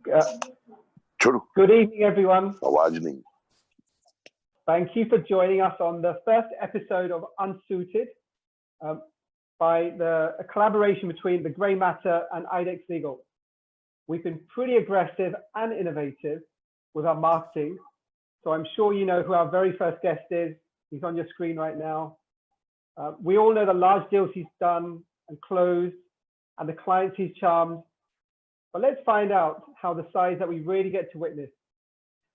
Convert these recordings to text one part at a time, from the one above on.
Good evening, everyone. Awajning. Thank you for joining us on the first episode of UNSUITED by a collaboration between the Grey Matter and IDEX Legal. We've been pretty aggressive and innovative with our marketing. So I'm sure you know who our very first guest is. He's on your screen right now. We all know the large deals he's done and closed and the clients he's charmed. But let's find out how the sides that we really get to witness.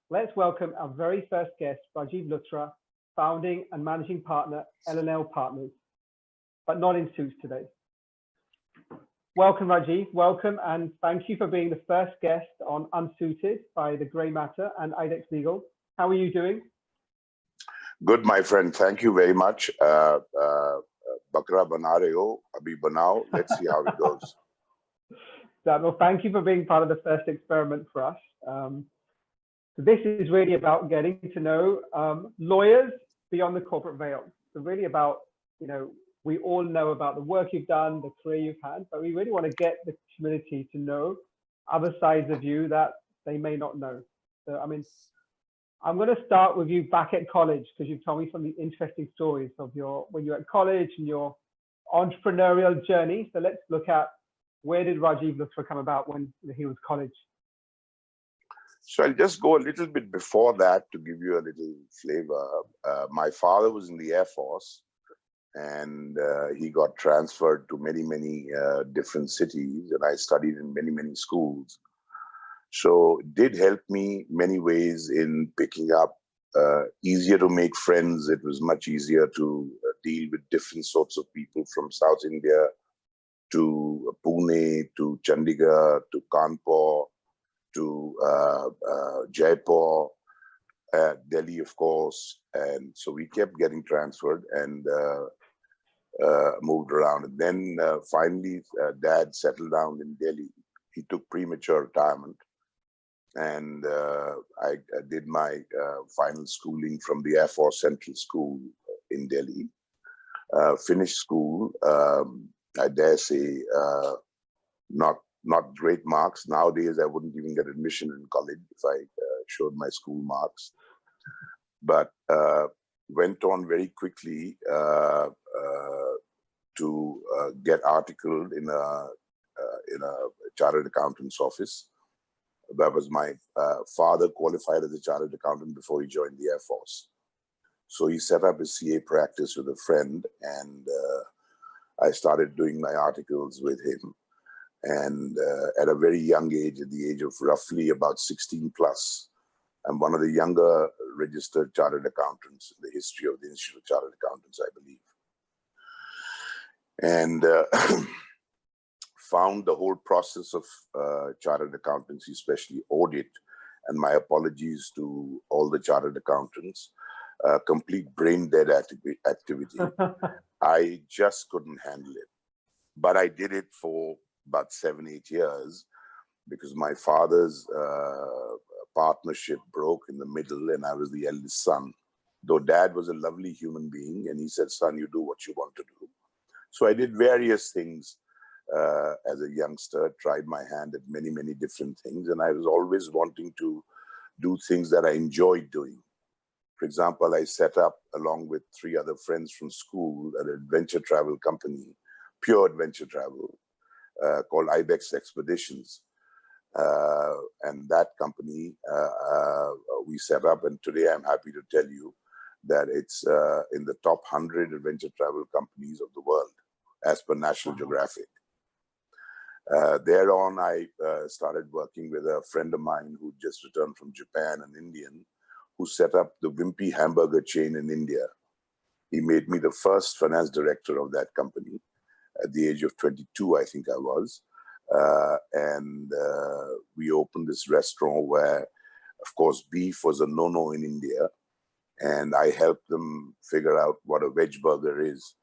Let's welcome our very first guest, Rajiv Luthra, founding and managing partner, L&L Partners, but not in suits today. Welcome, Rajiv. Welcome, and thank you for being the first guest on UNSUITED by the Grey Matter and IDEX Legal. How are you doing? Good, my friend. Thank you very much. Bakra bana rahe ho, abhi banao. Let's see how it goes. Well, thank you for being part of the first experiment for us. This is really about getting to know lawyers beyond the corporate veil. So really about, we all know about the work you've done, the career you've had, but we really want to get the community to know other sides of you that they may not know. So, I'm going to start with you back at college, because you've told me some of the interesting stories of when you were at college and your entrepreneurial journey. So let's look at, where did Rajiv Luthra come about when he was college? So I'll just go a little bit before that to give you a little flavor. My father was in the Air Force, and he got transferred to many different cities, and I studied in many schools. So it did help me many ways in picking up, easier to make friends. It was much easier to deal with different sorts of people from South India to Pune, to Chandigarh, to Kanpur, to Jaipur, Delhi, of course. And so we kept getting transferred and moved around. And then finally, Dad settled down in Delhi. He took premature retirement. And I did my final schooling from the Air Force Central School in Delhi. Finished school, I dare say, not great marks. Nowadays, I wouldn't even get admission in college if I showed my school marks. But went on very quickly to get articled in a chartered accountant's office. That was my father qualified as a chartered accountant before he joined the Air Force. So he set up his CA practice with a friend, and I started doing my articles with him. And at a very young age, at the age of roughly about 16 plus, I'm one of the younger registered chartered accountants in the history of the Institute of Chartered Accountants, I believe. And found the whole process of chartered accountancy, especially audit, and my apologies to all the chartered accountants, complete brain dead activity. I just couldn't handle it. But I did it for about 7-8 years because my father's partnership broke in the middle and I was the eldest son. Though Dad was a lovely human being and he said, son, you do what you want to do. So I did various things as a youngster, tried my hand at many different things, and I was always wanting to do things that I enjoyed doing. For example, I set up, along with 3 other friends from school, an adventure travel company, pure adventure travel, called IDEX Expeditions. And that company we set up, and today I'm happy to tell you that it's in the top 100 adventure travel companies of the world, as per National Geographic. Thereon, I started working with a friend of mine who just returned from Japan, an Indian, who set up the Wimpy hamburger chain in India. He made me the first finance director of that company at the age of 22, I think I was. And we opened this restaurant where, of course, beef was a no-no in India. And I helped them figure out what a veg burger is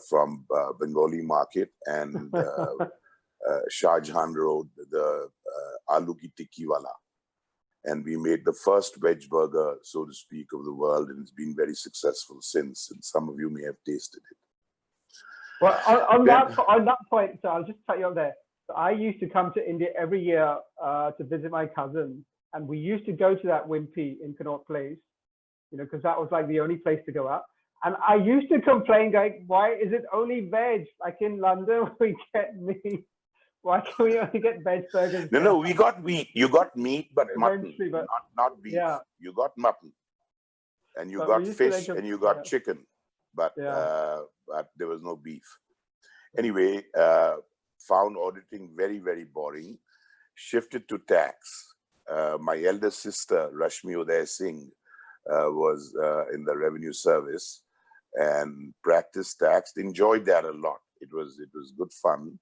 from Bengali market and Shah Jahan Road, the Aloo Ki Tikki Wala. And we made the first veg burger, so to speak, of the world, and it's been very successful since, and some of you may have tasted it. Well, on that point, so I'll just cut you up there. So I used to come to India every year to visit my cousin, and we used to go to that Wimpy in Connaught Place, you know, because that was like the only place to go out. And I used to complain, going, why is it only veg? Like in London, we get meat. Why can we only get veg burgers? No, we got meat. You got meat, but mutton, but not beef. yeah. You got mutton, and you But got fish, and you got chicken, but there was no beef. Anyway, found auditing very, very boring. Shifted to tax. My elder sister, Rashmi Uday Singh, was in the revenue service and practiced tax. Enjoyed that a lot. It was good fun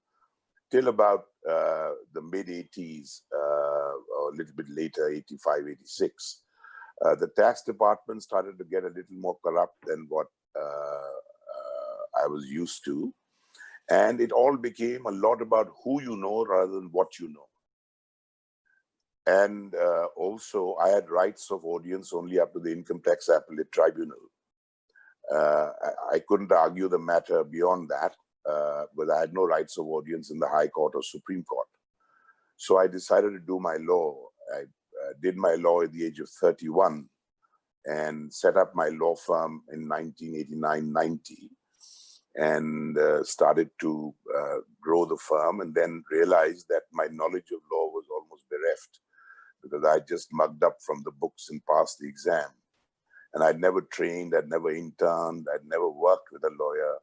till about the mid 80s or a little bit later, 85, 86. The tax department started to get a little more corrupt than what I was used to, and it all became a lot about who you know rather than what you know. And also, I had rights of audience only up to the Income Tax Appellate Tribunal. I couldn't argue the matter beyond that, but I had no rights of audience in the High Court or Supreme Court. So I decided to do my law. I did my law at the age of 31 and set up my law firm in 1989-90 and started to grow the firm, and then realized that my knowledge of law was almost bereft, because I just mugged up from the books and passed the exam. And I'd never trained, I'd never interned, I'd never worked with a lawyer.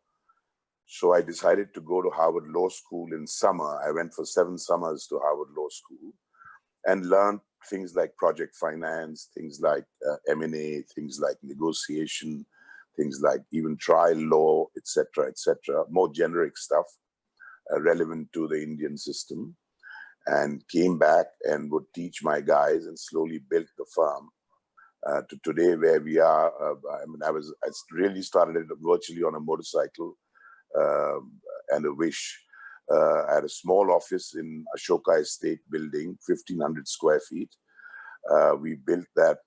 So I decided to go to Harvard Law School in summer. I went for 7 summers to Harvard Law School and learned things like project finance, things like M&A, things like negotiation, things like even trial law, etc., more generic stuff relevant to the Indian system. And came back and would teach my guys and slowly built the firm to today where we are. I mean, I really started it virtually on a motorcycle and a wish. I had a small office in Ashoka Estate building, 1,500 square feet. We built that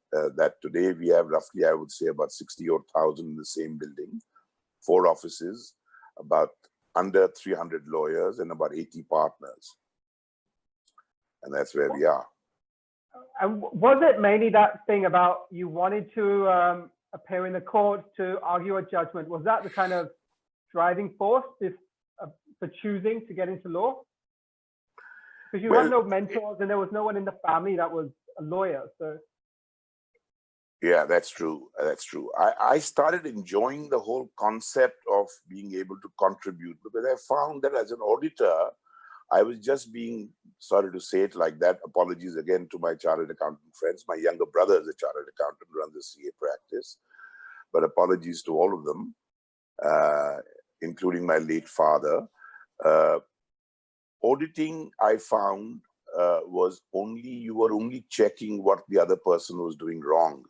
today we have roughly, I would say, about 60,000 in the same building, 4 offices, about under 300 lawyers and about 80 partners. And that's where we are. And was it mainly that thing about you wanted to appear in the court to argue a judgment? Was that the kind of driving force for choosing to get into law? Because you had no mentors and there was no one in the family that was a lawyer. So yeah, that's true. That's true. I started enjoying the whole concept of being able to contribute, because I found that as an auditor, I was just being, sorry to say it like that, apologies again to my chartered accountant friends. My younger brother is a chartered accountant, runs a CA practice, but apologies to all of them, including my late father. Auditing, I found, was you were only checking what the other person was doing wrong.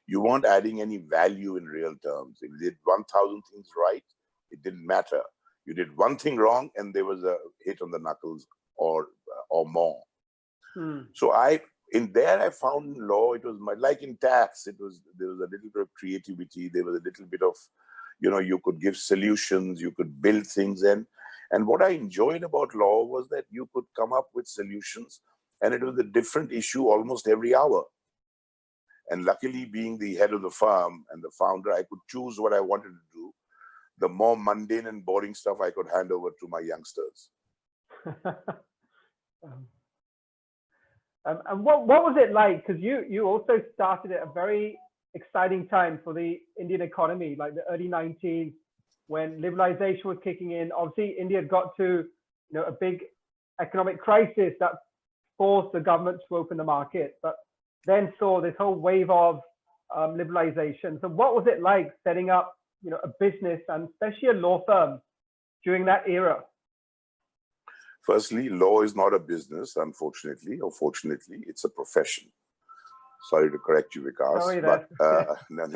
You weren't adding any value in real terms. If you did 1,000 things right, it didn't matter. You did one thing wrong and there was a hit on the knuckles or more. So in there I found in law, it was like in tax, there was a little bit of creativity. There was a little bit of, you could give solutions, you could build things in. And what I enjoyed about law was that you could come up with solutions, and it was a different issue almost every hour. And luckily, being the head of the firm and the founder, I could choose what I wanted to do. The more mundane and boring stuff I could hand over to my youngsters. And what was it like? Because you also started at a very exciting time for the Indian economy, like the early 90s, when liberalization was kicking in. Obviously, India had got to a big economic crisis that forced the government to open the market, but then saw this whole wave of liberalization. So what was it like setting up a business, and especially a law firm, during that era? Firstly, law is not a business, unfortunately, or fortunately, it's a profession. Sorry to correct you, Vikas. Sorry, but no.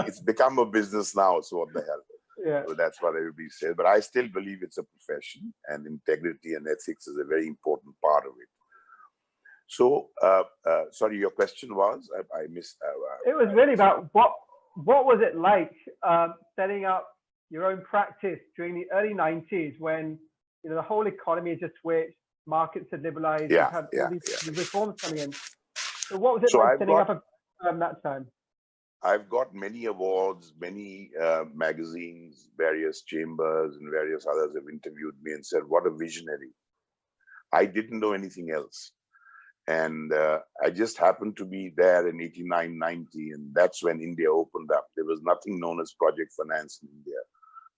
It's become a business now, so what the hell? Yeah. So that's what everybody says. But I still believe it's a profession, and integrity and ethics is a very important part of it. So, sorry, your question was? I missed. It was really about what was it like setting up your own practice during the early 90s when the whole economy had just switched, markets had liberalized, Yeah, you've had yeah, all these yeah. reforms coming in. So what was it So like setting up a firm that time? I've got many awards, many magazines, various chambers and various others have interviewed me and said, what a visionary. I didn't know anything else. And I just happened to be there in 89, 90, and that's when India opened up. There was nothing known as project finance in India.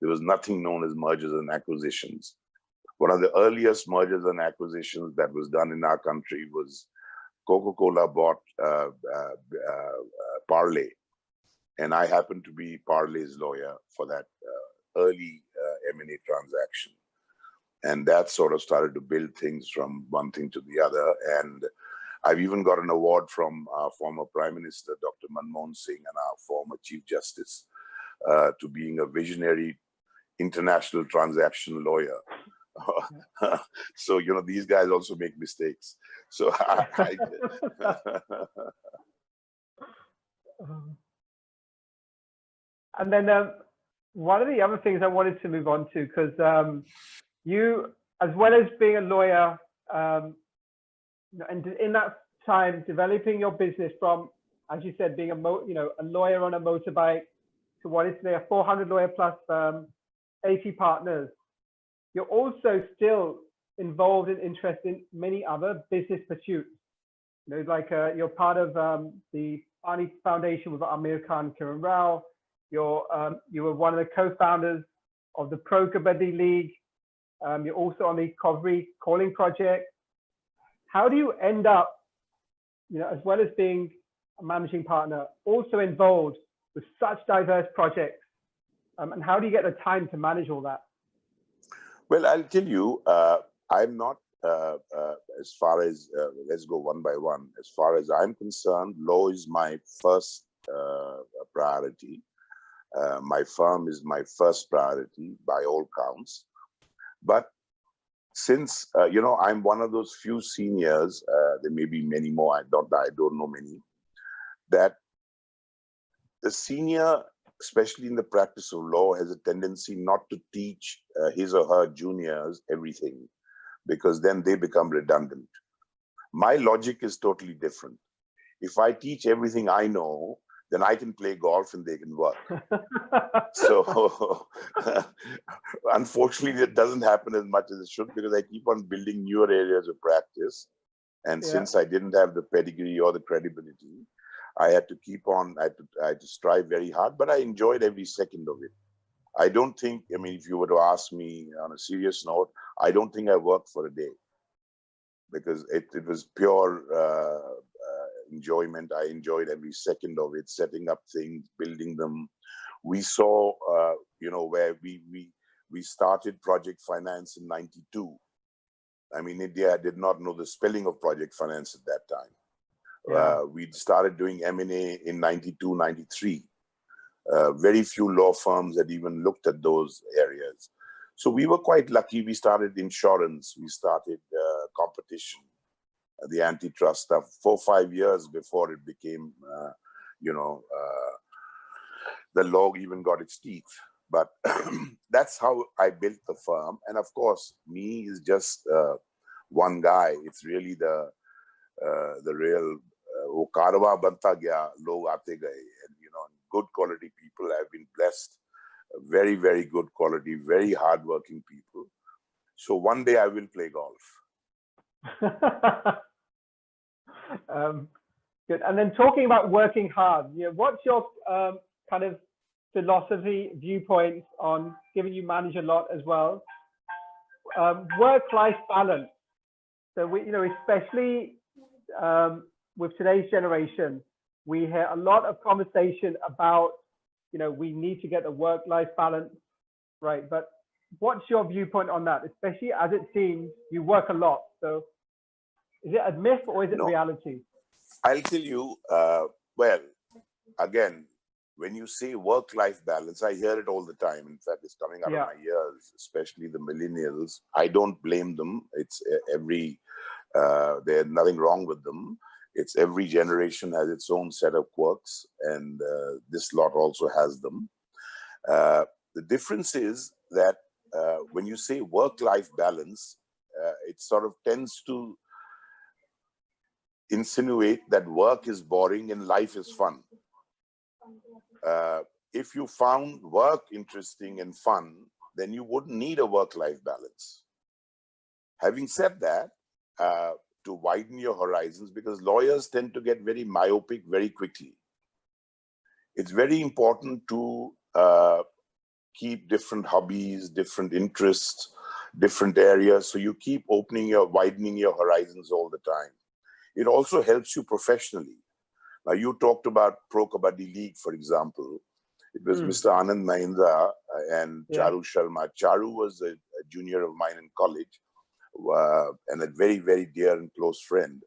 There was nothing known as mergers and acquisitions. One of the earliest mergers and acquisitions that was done in our country was Coca-Cola bought Parley. And I happened to be Parley's lawyer for that early M&A transaction. And that sort of started to build things from one thing to the other. And I've even got an award from our former Prime Minister, Dr. Manmohan Singh, and our former Chief Justice to being a visionary international transaction lawyer. So, these guys also make mistakes. So And then one of the other things I wanted to move on to, because you, as well as being a lawyer, and in that time developing your business from, as you said, being a lawyer on a motorbike to what is today a 400 lawyer plus firm, 80 partners, you're also still involved and interested in many other business pursuits. Like you're part of the Ani Foundation with Amir Khan Kiran Rao. You were one of the co-founders of the Pro Kabaddi League. You're also on the Kovri Calling Project. How do you end up, as well as being a managing partner, also involved with such diverse projects? And how do you get the time to manage all that? Well, I'll tell you, I'm not, as far as, let's go one by one. As far as I'm concerned, law is my first priority. My firm is my first priority by all counts. But since, I'm one of those few seniors, there may be many more, I don't know many, that the senior, especially in the practice of law, has a tendency not to teach his or her juniors everything, because then they become redundant. My logic is totally different. If I teach everything I know, then I can play golf and they can work. So unfortunately, it doesn't happen as much as it should, because I keep on building newer areas of practice. And since I didn't have the pedigree or the credibility, I had to keep on, I had to strive very hard, but I enjoyed every second of it. I don't think, if you were to ask me on a serious note, I don't think I worked for a day, because it was pure enjoyment. I enjoyed every second of it, setting up things, building them. We saw, where we started project finance in '92. India did not know the spelling of project finance at that time. We started doing M&A in '92, '93. Very few law firms had even looked at those areas. So we were quite lucky. We started insurance. We started competition, the antitrust stuff, 4 or 5 years before it became, the law even got its teeth. But that's how I built the firm. And of course, me is just one guy. It's really the real wo karwa banta gaya, log aate gaye, and good quality people. I've been blessed, very, very good quality, very hardworking people. So one day I will play golf. Good. And then talking about working hard, what's your kind of philosophy, viewpoints on, given you manage a lot as well, work-life balance? So we, especially with today's generation, we hear a lot of conversation about, we need to get the work-life balance right. But what's your viewpoint on that? Especially as it seems you work a lot. So is it a myth or is it reality? I'll tell you, well, again, when you say work-life balance, I hear it all the time. In fact, it's coming out of my ears, especially the millennials. I don't blame them. It's there's nothing wrong with them. It's every generation has its own set of quirks, and this lot also has them. The difference is that when you say work-life balance, it sort of tends to insinuate that work is boring and life is fun. If you found work interesting and fun, then you wouldn't need a work-life balance. Having said that, to widen your horizons, because lawyers tend to get very myopic very quickly. It's very important to keep different hobbies, different interests, different areas, so you keep widening your horizons all the time. It also helps you professionally. Now, you talked about Pro Kabaddi League, for example. It was Mr. Anand Mahindra and Charu Sharma. Charu was a junior of mine in college, and a very, very dear and close friend.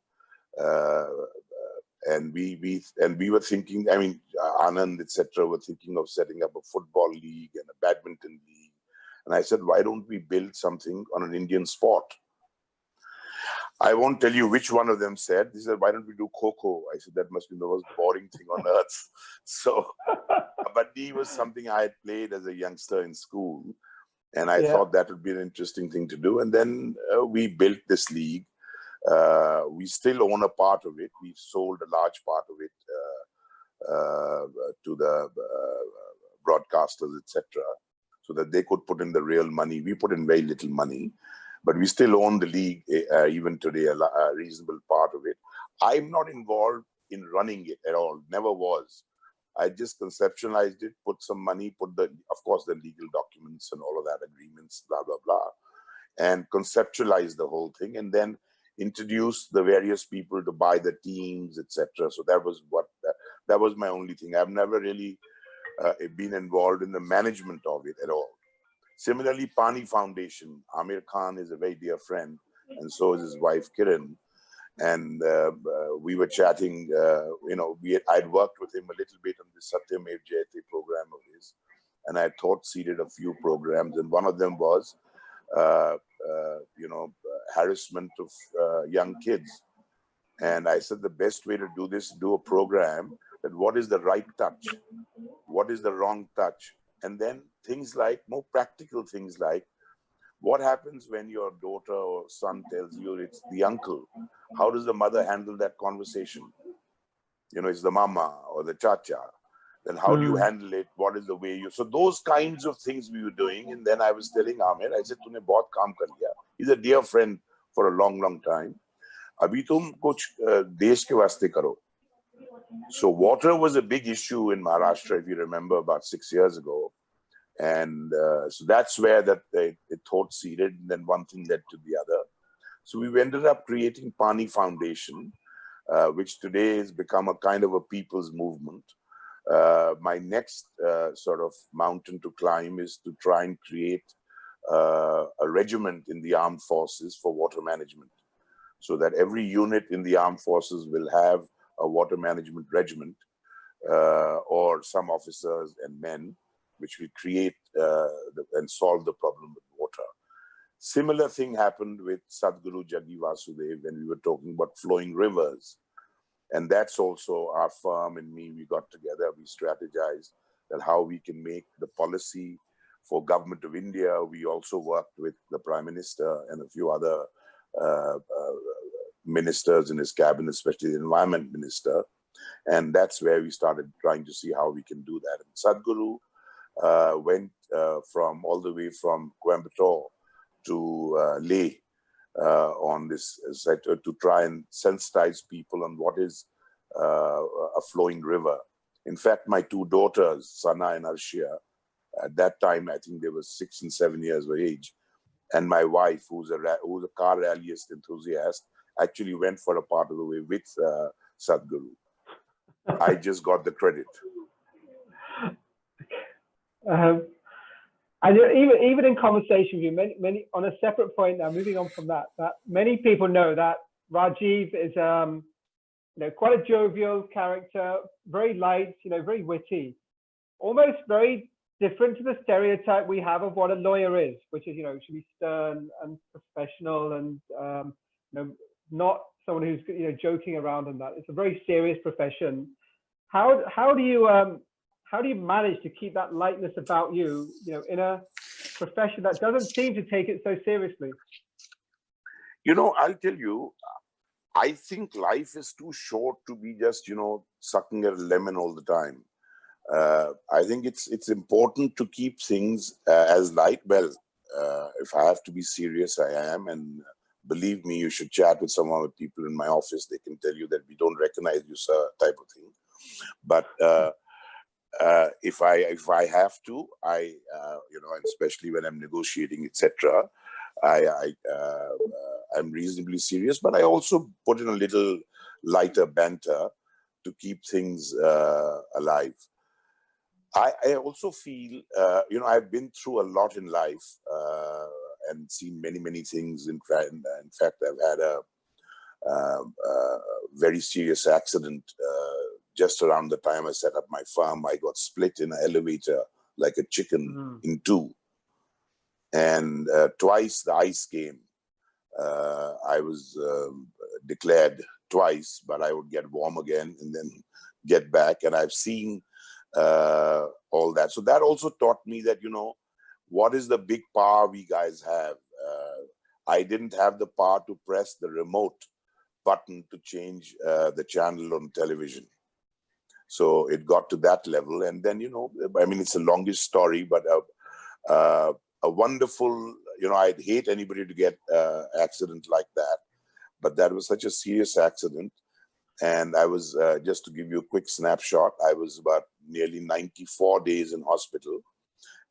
And we were thinking, I mean, Anand, etc., were thinking of setting up a football league and a badminton league. And I said, why don't we build something on an Indian sport? I won't tell you which one of them said. He said, why don't we do Kho-Kho? I said, that must be the most boring thing on earth. So Kabaddi was something I had played as a youngster in school. And I thought that would be an interesting thing to do. And then we built this league. We still own a part of it. We've sold a large part of it to the broadcasters, etc., so that they could put in the real money. We put in very little money, but we still own the league even today, a reasonable part of it. I'm not involved in running it at all, never was. I just conceptualized it, put some money, of course, the legal documents and all of that, agreements, blah, blah, blah, and conceptualized the whole thing, and then introduced the various people to buy the teams, etc. So that was my only thing. I've never really been involved in the management of it at all. Similarly, Pani Foundation, Amir Khan is a very dear friend, and so is his wife Kiran. And we were chatting, I'd worked with him a little bit on the Satyamev Jayate program of his, and I thought seeded a few programs, and one of them was, harassment of young kids. And I said, the best way to do this, do a program that what is the right touch? What is the wrong touch? And then things like, more practical things like, what happens when your daughter or son tells you it's the uncle? How does the mother handle that conversation? It's the mama or the chacha. Then how do you handle it? What is the way you... So those kinds of things we were doing. And then I was telling Amir, I said, "Tune bahut kaam kar liya." He's a dear friend for a long, long time. Abhi tum kuch desh ke vaste karo. So water was a big issue in Maharashtra, if you remember, about 6 years ago. And so that's where it thought seeded, and then one thing led to the other. So we ended up creating Pani Foundation, which today has become a kind of a people's movement. My next sort of mountain to climb is to try and create a regiment in the armed forces for water management, so that every unit in the armed forces will have a water management regiment, or some officers and men, which will create and solve the problem with water. Similar thing happened with Sadhguru Jaggi Vasudev when we were talking about flowing rivers. And that's also our firm and me, we got together, we strategized that how we can make the policy for Government of India. We also worked with the Prime Minister and a few other ministers in his cabinet, especially the Environment Minister. And that's where we started trying to see how we can do that. And Sadhguru went from all the way from Coimbatore to Leh on this site to try and sensitize people on what is a flowing river. In fact, my two daughters, Sana and Arshia, at that time, I think they were 6 and 7 years of age, and my wife, who's a car rallyist enthusiast, actually went for a part of the way with Sadhguru. I just got the credit. And even in conversation with you, many on a separate point now, moving on from that many people know that Rajiv is quite a jovial character, very light, very witty, almost very different to the stereotype we have of what a lawyer is, which is should be stern and professional and not someone who's joking around and that. It's a very serious profession. How do you manage to keep that lightness about you, in a profession that doesn't seem to take it so seriously? You know, I'll tell you, I think life is too short to be just, you know, sucking at a lemon all the time. I think it's important to keep things as light. Well, if I have to be serious, I am. And believe me, you should chat with some of the people in my office. They can tell you that we don't recognize you, sir, type of thing. But if I have to, you know, and especially when I'm negotiating, etc., I'm reasonably serious. But I also put in a little lighter banter to keep things alive. I also feel, you know, I've been through a lot in life and seen many things. In fact, I've had a very serious accident just around the time I set up my farm. I got split in an elevator like a chicken in two. And twice the ice came. I was declared twice, but I would get warm again and then get back. And I've seen all that. So that also taught me that, you know, what is the big power we guys have? I didn't have the power to press the remote button to change the channel on television. So it got to that level. And then, you know, I mean, it's the longest story, but a wonderful, you know, I'd hate anybody to get accident like that. But that was such a serious accident. And I was, just to give you a quick snapshot, I was about nearly 94 days in hospital.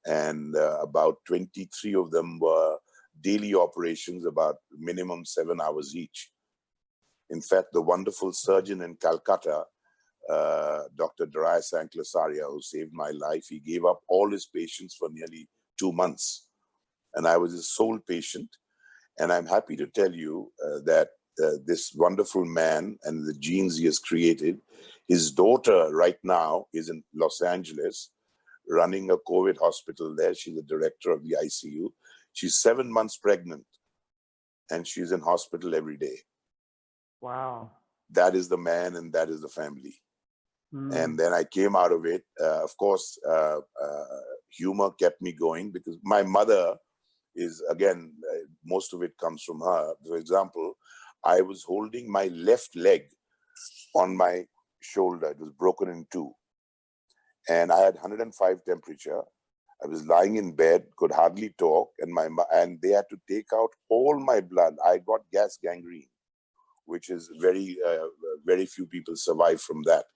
And about 23 of them were daily operations, about minimum 7 hours each. In fact, the wonderful surgeon in Calcutta, Dr. Darius Anklasaria, who saved my life, he gave up all his patients for nearly 2 months. And I was his sole patient. And I'm happy to tell you that this wonderful man and the genes he has created, his daughter right now is in Los Angeles running a COVID hospital there. She's the director of the ICU. She's 7 months pregnant and she's in hospital every day. Wow. That is the man and that is the family. And then I came out of it. Of course, humor kept me going because my mother is, again, most of it comes from her. For example, I was holding my left leg on my shoulder. It was broken in two. And I had 105 temperature. I was lying in bed, could hardly talk, and they had to take out all my blood. I got gas gangrene, which is very few people survive from that.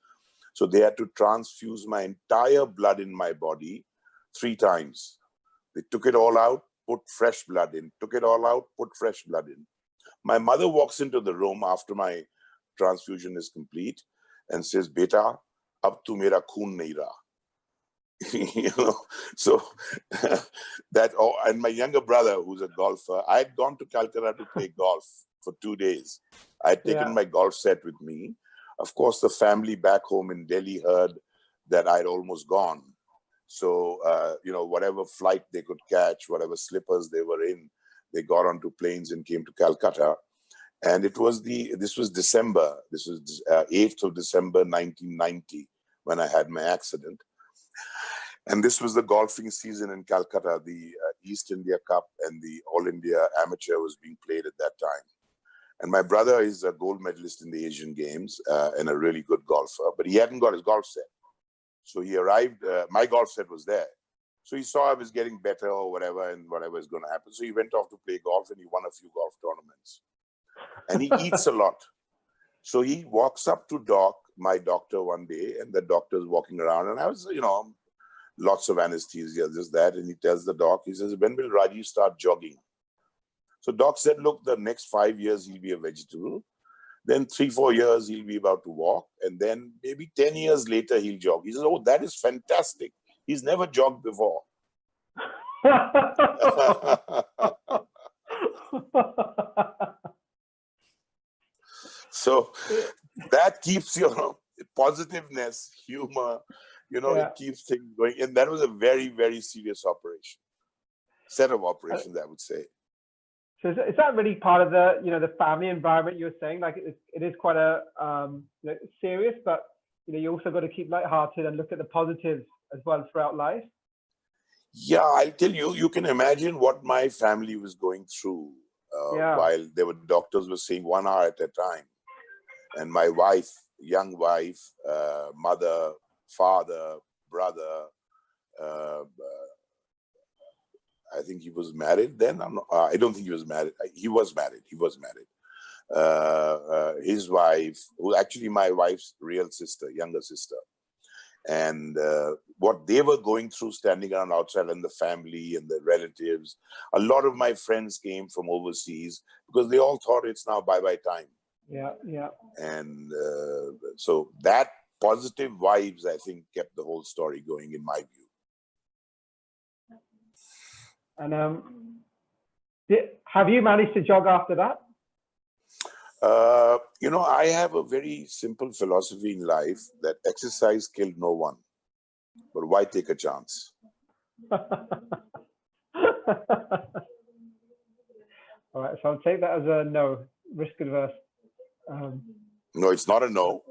So they had to transfuse my entire blood in my body 3 times. They took it all out, put fresh blood in, took it all out, put fresh blood in. My mother walks into the room after my transfusion is complete and says, "Beta, ab tu mera khoon nahi raha." You know, so that, and my younger brother, who's a golfer, I had gone to Calcutta to play golf for 2 days. I had taken my golf set with me. Of course, the family back home in Delhi heard that I'd almost gone. So, you know, whatever flight they could catch, whatever slippers they were in, they got onto planes and came to Calcutta. And it was this was December. This was 8th of December, 1990, when I had my accident. And this was the golfing season in Calcutta. The East India Cup and the All India Amateur was being played at that time. And my brother is a gold medalist in the Asian Games and a really good golfer, but he hadn't got his golf set. So he arrived, my golf set was there. So he saw I was getting better or whatever and whatever is going to happen. So he went off to play golf and he won a few golf tournaments. And he eats a lot. So he walks up to my doctor one day, and the doctor's walking around. And I was, you know, lots of anesthesia, this, that. And he tells the doc, he says, "When will Rajiv start jogging?" So doc said, "Look, the next 5 years, he'll be a vegetable. Then 3-4 years, he'll be about to walk. And then maybe 10 years later, he'll jog." He says, "Oh, that is fantastic. He's never jogged before." So that keeps your positiveness, humor, you know, it keeps things going. And that was a very, very serious operation. Set of operations, I would say. So is that really part of the, you know, the family environment you're saying? Like it is quite a you know, serious, but you know, you also got to keep lighthearted and look at the positives as well throughout life. Yeah, I'll tell you, you can imagine what my family was going through while there were doctors were saying 1 hour at a time. And my wife, young wife, mother, father, brother, I think he was married then. I don't think he was married. He was married. He was married. His wife, who actually my wife's real sister, younger sister. And what they were going through standing around outside, and the family and the relatives. A lot of my friends came from overseas because they all thought it's now bye-bye time. Yeah, yeah. And so that positive vibes, I think, kept the whole story going, in my view. And have you managed to jog after that? You know, I have a very simple philosophy in life that exercise killed no one, but why take a chance? All right, so I'll take that as a no, risk adverse. No, it's not a no.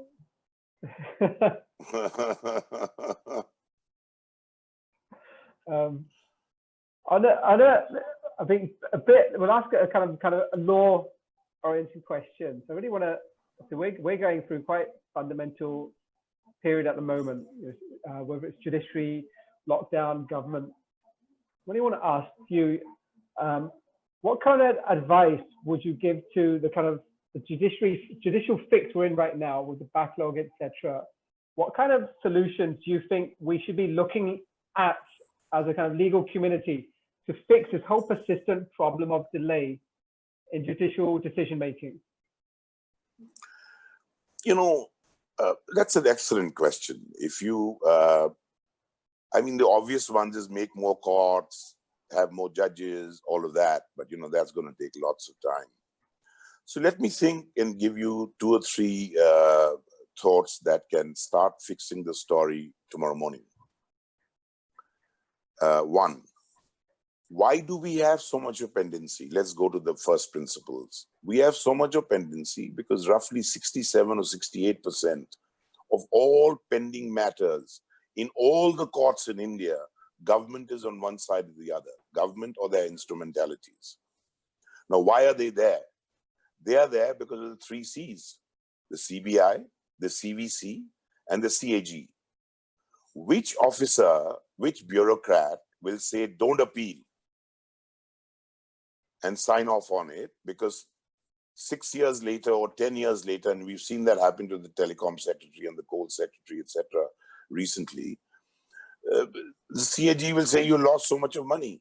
I think a bit. We'll ask a kind of a law-oriented question. So I really want to. So we're going through quite fundamental period at the moment, whether it's judiciary, lockdown, government. I really want to ask you, what kind of advice would you give to the kind of the judicial fix we're in right now with the backlog, etc.? What kind of solutions do you think we should be looking at as a kind of legal community to fix this whole persistent problem of delay in judicial decision making? You know, that's an excellent question. If you, I mean, the obvious ones is make more courts, have more judges, all of that, but you know, that's going to take lots of time. So let me think and give you 2 or 3 thoughts that can start fixing the story tomorrow morning. 1, why do we have so much of pendency? Let's go to the first principles. We have so much of pendency because roughly 67 or 68% of all pending matters in all the courts in India, government is on one side or the other, government or their instrumentalities. Now, why are they there? They are there because of the 3 C's, the CBI, the CVC, and the CAG. Which officer, which bureaucrat will say, don't appeal and sign off on it, because 6 years later or 10 years later, and we've seen that happen to the telecom secretary and the coal secretary, etc. recently, the CAG will say you lost so much of money.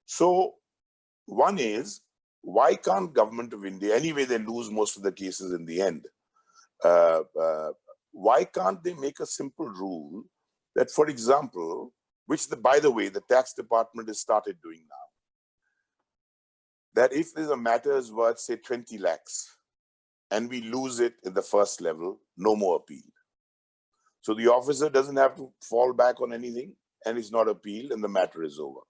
So one is, why can't government of India, anyway they lose most of the cases in the end, why can't they make a simple rule that, for example, which by the way, the tax department has started doing now, that if there's a matter is worth, say, 20 lakhs, and we lose it in the first level, no more appeal. So the officer doesn't have to fall back on anything, and it's not appealed, and the matter is over.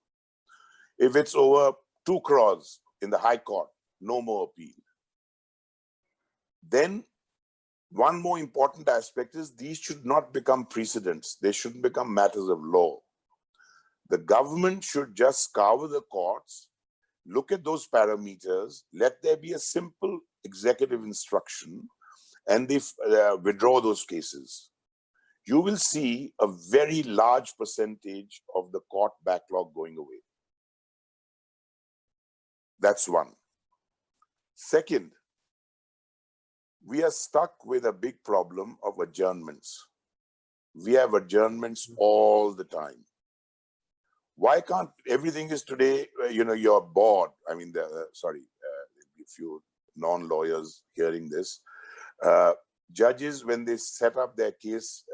If it's over 2 crores in the High Court, no more appeal. Then one more important aspect is these should not become precedents. They shouldn't become matters of law. The government should just scour the courts, look at those parameters, let there be a simple executive instruction, and they withdraw those cases. You will see a very large percentage of the court backlog going away. That's one. Second, we are stuck with a big problem of adjournments. We have adjournments all the time. Why can't everything is today, you know, you're bored. I mean, sorry, there'll be a few non-lawyers hearing this. Judges, when they set up their case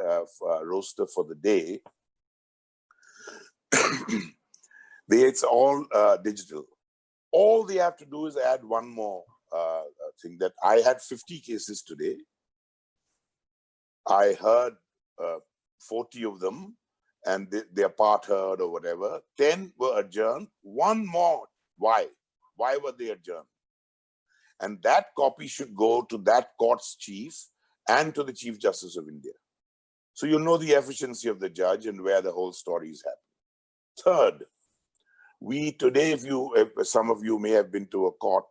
roster for the day, it's all digital. All they have to do is add one more thing, that I had 50 cases today. I heard 40 of them, and they're part heard or whatever. 10 were adjourned. One more. Why? Why were they adjourned? And that copy should go to that court's chief and to the Chief Justice of India. So you know the efficiency of the judge and where the whole story is happening. Third, today, if some of you may have been to a court,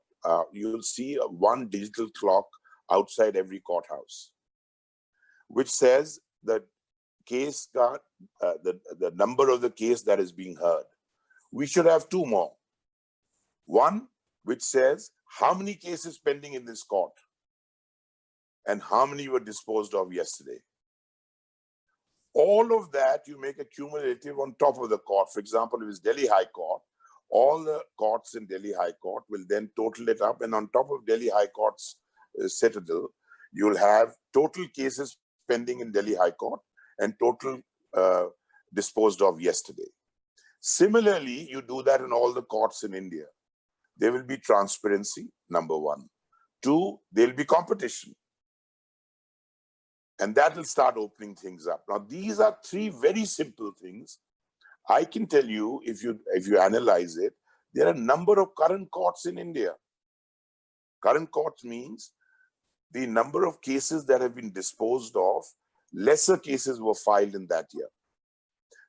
you'll see one digital clock outside every courthouse, which says the case the number of the case that is being heard. We should have two more. One which says how many cases pending in this court and how many were disposed of yesterday. All of that you make a cumulative on top of the court. For example, if it's Delhi High Court, all the courts in Delhi High Court will then total it up, and on top of Delhi High Court's citadel, you'll have total cases pending in Delhi High Court and total disposed of yesterday. Similarly, you do that in all the courts in India. There will be transparency, number one. Two, there'll be competition. And that will start opening things up. Now, these are three very simple things. I can tell you, if you analyze it, there are a number of current courts in India. Current courts means the number of cases that have been disposed of, lesser cases were filed in that year.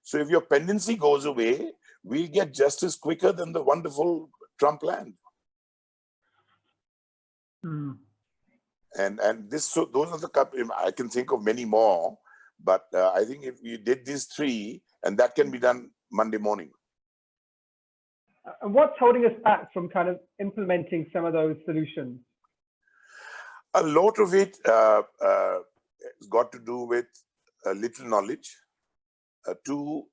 So if your pendency goes away, we'll get justice quicker than the wonderful Trump land. Mm. And those are the, I can think of many more, but I think if you did these three, and that can be done Monday morning. And what's holding us back from kind of implementing some of those solutions? A lot of it has got to do with little knowledge. Two,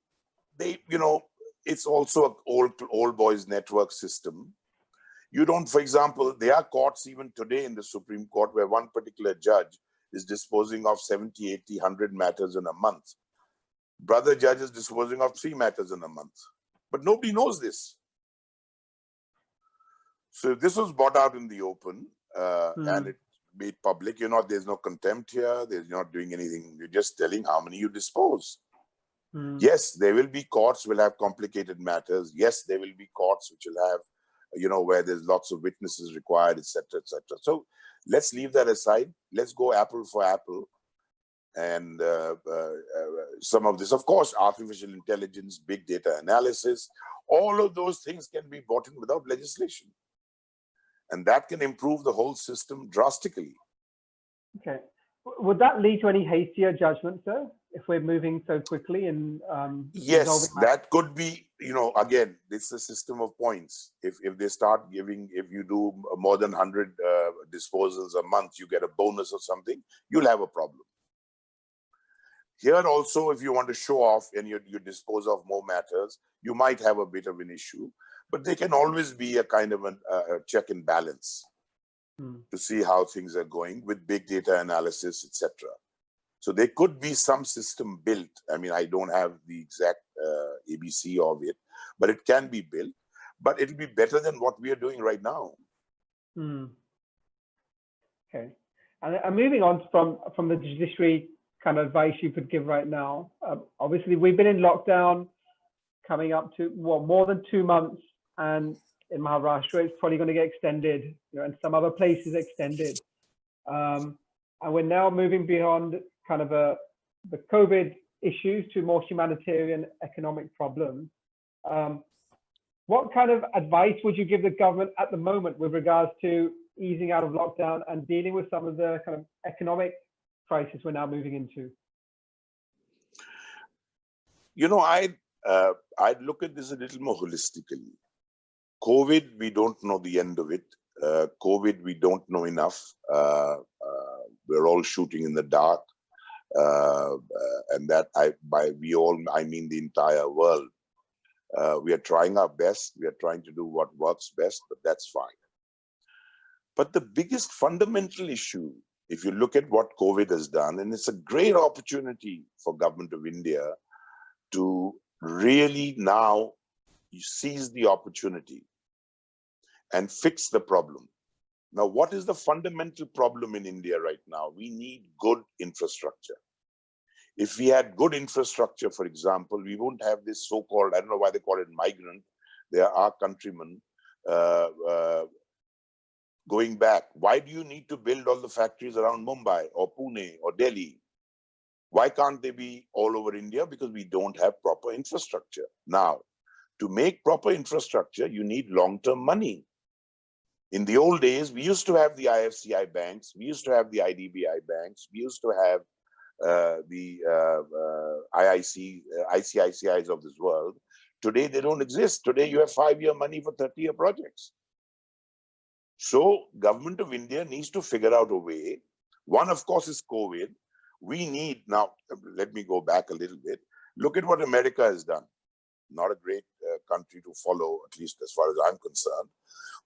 it's also an old boys network system. You don't, for example, there are courts even today in the Supreme Court where one particular judge is disposing of 70, 80, 100 matters in a month. Brother judge is disposing of 3 matters in a month. But nobody knows this. So if this was brought out in the open and it made public, there's no contempt here, you're not doing anything, you're just telling how many you dispose. Yes, there will be courts will have complicated matters. Yes, there will be courts which will have, where there's lots of witnesses required, etc., etc. So let's leave that aside. Let's go apple for apple. And some of this, of course, artificial intelligence, big data analysis, all of those things can be brought in without legislation. And that can improve the whole system drastically. Okay. Would that lead to any hastier judgment, sir, if we're moving so quickly? And yes, that could be, again, it's a system of points. If they start giving, if you do more than 100 disposals a month, you get a bonus or something, you'll have a problem. Here also, if you want to show off and you dispose of more matters, you might have a bit of an issue, but there can always be a kind of a check and balance to see how things are going with big data analysis, etc. So there could be some system built. I mean, I don't have the exact ABC of it, but it can be built. But it'll be better than what we are doing right now. Okay. And moving on from the judiciary kind of advice you could give right now. Obviously, we've been in lockdown coming up to more than 2 months, and in Maharashtra, it's probably going to get extended, and some other places extended. And we're now moving beyond kind of the COVID issues to more humanitarian economic problems. What kind of advice would you give the government at the moment with regards to easing out of lockdown and dealing with some of the kind of economic crisis we're now moving into? I'd look at this a little more holistically. COVID, we don't know the end of it. COVID, we don't know enough. We're all shooting in the dark. And that I mean the entire world. We are trying our best. We are trying to do what works best, but that's fine. But the biggest fundamental issue, if you look at what COVID has done, and it's a great opportunity for government of India to really now seize the opportunity and fix the problem. Now, what is the fundamental problem in India right now? We need good infrastructure. If we had good infrastructure, for example, we wouldn't have this so-called, I don't know why they call it migrant. They are our countrymen going back. Why do you need to build all the factories around Mumbai or Pune or Delhi? Why can't they be all over India? Because we don't have proper infrastructure. Now, To make proper infrastructure, you need long-term money. In the old days, we used to have the IFCI banks, we used to have the IDBI banks, we used to have the ICICIs of this world. Today, they don't exist. Today, you have 5-year money for 30-year projects. So, Government of India needs to figure out a way. One, of course, is COVID. We need, now, let me go back a little bit. Look at what America has done. Not a great country to follow, at least as far as I'm concerned.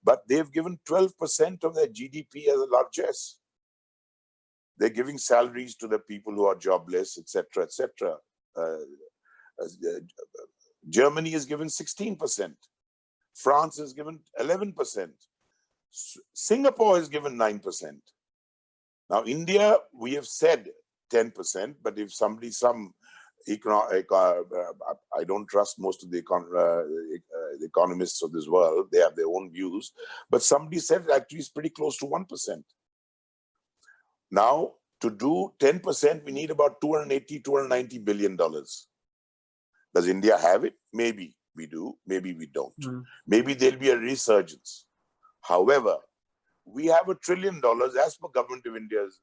But they've given 12% of their GDP as a largesse. They're giving salaries to the people who are jobless, etc., etc. Germany has given 16%. France has given 11%. Singapore has given 9%. Now, India, we have said 10%, but if somebody, I don't trust most of the economists of this world. They have their own views. But somebody said actually it's pretty close to 1%. Now, to do 10%, we need about $280, $290 billion. Does India have it? Maybe we do. Maybe we don't. Maybe there'll be a resurgence. However, we have $1 trillion, as per Government of India's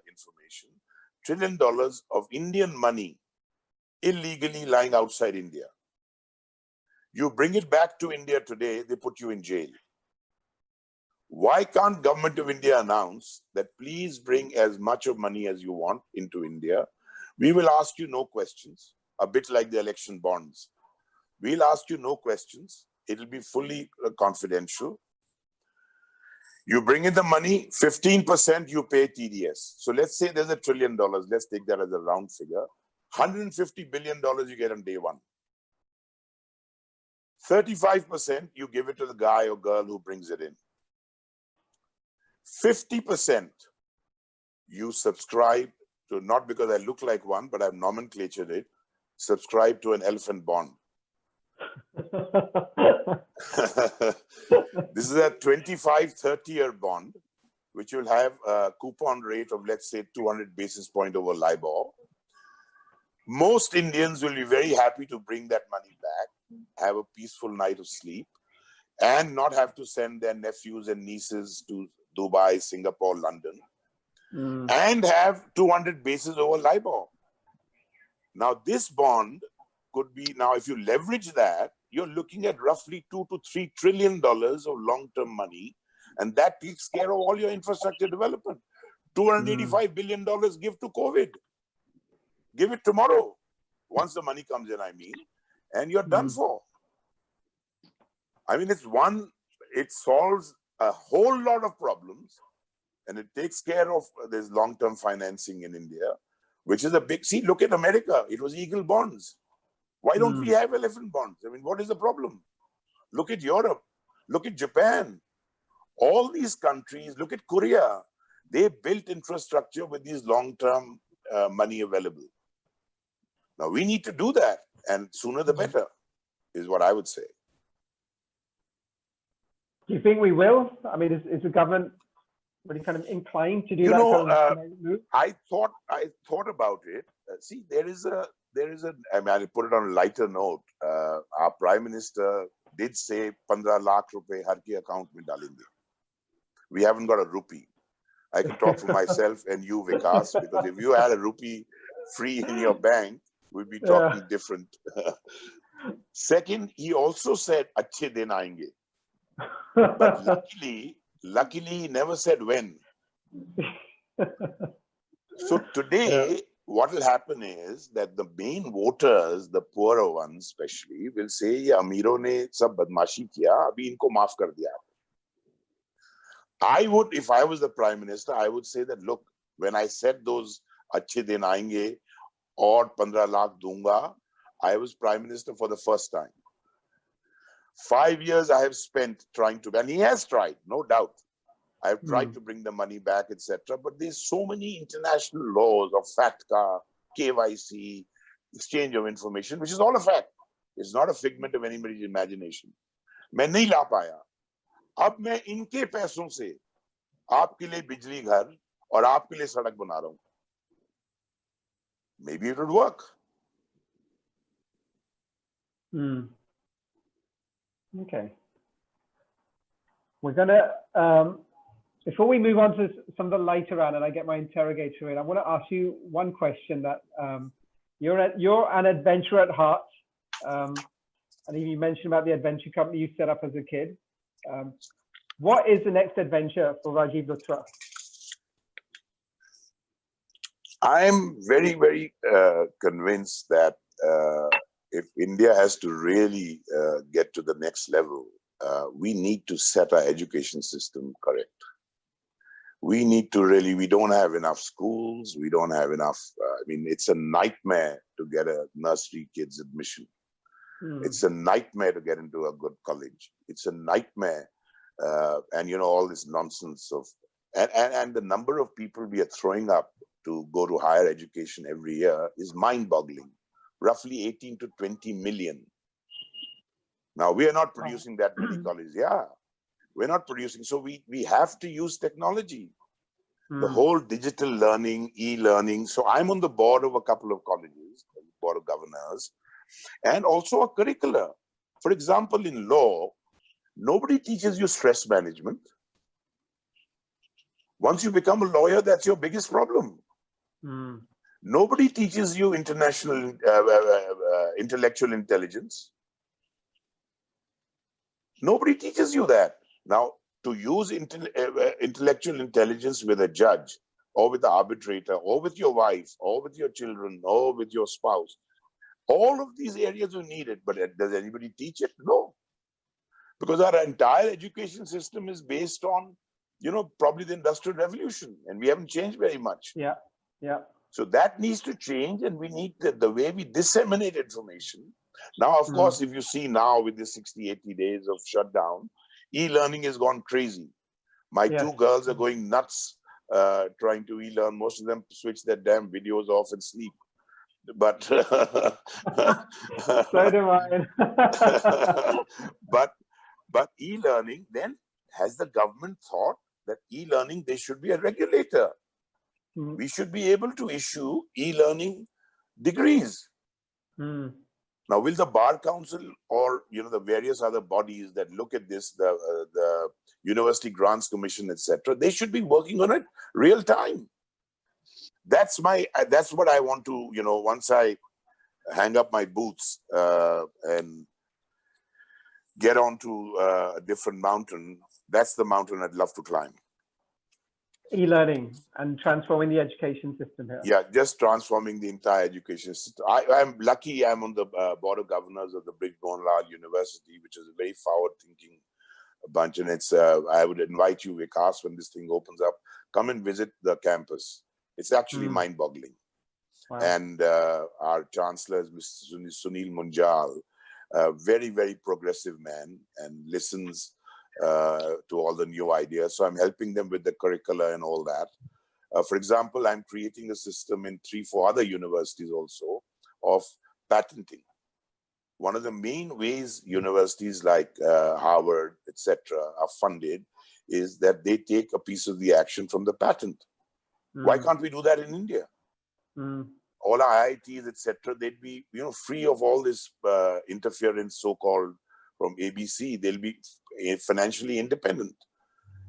information, $1 trillion of Indian money illegally lying outside India. You bring it back to India today, they put you in jail. Why can't Government of India announce that please bring as much of money as you want into India? We will ask you no questions, a bit like the election bonds. We'll ask you no questions. It'll be fully confidential. You bring in the money, 15% you pay TDS. So let's say there's $1 trillion. Let's take that as a round figure. $150 billion you get on day one. 35% you give it to the guy or girl who brings it in. 50% you subscribe to, not because I look like one, but I've nomenclatured it, subscribe to an elephant bond. This is a 25, 30-year bond, which will have a coupon rate of, let's say, 200 basis points over LIBOR. Most Indians will be very happy to bring that money back, have a peaceful night of sleep, and not have to send their nephews and nieces to Dubai, Singapore, London, and have 200 basis over LIBOR. Now, this bond could be, now if you leverage that, you're looking at roughly $2 to $3 trillion of long-term money, and that takes care of all your infrastructure development. $285 billion give to COVID. Give it tomorrow, once the money comes in, I mean, and you're done for. I mean, it solves a whole lot of problems, and it takes care of, there's long-term financing in India, which is a big, see, look at America, it was eagle bonds. Why don't we have elephant bonds? I mean, what is the problem? Look at Europe, look at Japan. All these countries, look at Korea, they built infrastructure with these long-term money available. Now, we need to do that, and sooner the better, is what I would say. Do you think we will? I mean, is the government really kind of inclined to do that kind of move? I thought about it. See, there is a, I mean, I'll put it on a lighter note. Our Prime Minister did say 15 lakh rupees har ki account mein dalenge. We haven't got a rupee. I can talk for myself and you, Vikas, because if you had a rupee free in your bank, we'd be talking different. Second, he also said, "Achhe din aayenge." But luckily, he never said when. So today, what will happen is that the main voters, the poorer ones especially, will say, "Ye Amiron ne sab badmashi kiya, abhi inko maaf kar diya." I would, if I was the Prime Minister, I would say that, look, when I said those "Achhe din aayenge" or 15 lakh dunga, I was Prime Minister for the first time. 5 years I have spent trying to, and he has tried, no doubt. I have tried to bring the money back, etc. But there's so many international laws of FATCA, KYC, exchange of information, which is all a fact. It's not a figment of anybody's imagination. मैं नहीं ला पाया. अब मैं इनके पैसों से आपके लिए बिजली घर और आपके लिए सड़क बना रहा हूं. Maybe it would work. Okay. We're gonna, before we move on to some of the lighter round and I get my interrogator in, I want to ask you one question that you're an adventurer at heart. I think you mentioned about the adventure company you set up as a kid. What is the next adventure for Rajiv Luthra? I'm very, very convinced that if India has to really get to the next level, we need to set our education system correct. We need to really, we don't have enough schools, we don't have enough, I mean, it's a nightmare to get a nursery kid's admission. It's a nightmare to get into a good college. It's a nightmare. And you know, all this nonsense of, and the number of people we are throwing up to go to higher education every year is mind-boggling. Roughly 18 to 20 million. Now, we are not producing that many colleges. Yeah, we're not producing. So we have to use technology. The whole digital learning, e-learning. So I'm on the board of a couple of colleges, board of governors, and also a curricula. For example, in law, nobody teaches you stress management. Once you become a lawyer, that's your biggest problem. Nobody teaches you international intellectual intelligence. Nobody teaches you that. Now, to use intellectual intelligence with a judge or with the arbitrator or with your wife or with your children or with your spouse, all of these areas are needed, but does anybody teach it? No. Because our entire education system is based on, you know, probably the Industrial Revolution, and we haven't changed very much. Yeah, yeah. So that needs to change, and we need the way we disseminate information. Now, of course, if you see now with the 60, 80 days of shutdown, e-learning has gone crazy. My two girls are going nuts trying to e-learn. Most of them switch their damn videos off and sleep. But so do I. but e-learning, then has the government thought that e-learning, there should be a regulator? We should be able to issue e-learning degrees. Now, will the Bar Council or, you know, the various other bodies that look at this, the University Grants Commission, etc., they should be working on it real time. That's what I want to, you know, once I hang up my boots and get onto a different mountain, that's the mountain I'd love to climb. E-learning and transforming the education system here. Yeah, just transforming the entire education system. I'm lucky I'm on the board of governors of the Brij Mohan Lal University, which is a very forward-thinking bunch. And it's I would invite you, Vikas, when this thing opens up, come and visit the campus. It's actually mind-boggling. Wow. And our chancellor is Mr. Sunil Munjal, a very, very progressive man, and listens to all the new ideas. So I'm helping them with the curricula and all that. For example, I'm creating a system in 3-4 other universities also of patenting. One of the main ways universities like Harvard, etc., are funded is that they take a piece of the action from the patent. Why can't we do that in India? All our IITs, etc., they'd be, you know, free of all this interference, so-called, from ABC. They'll be financially independent,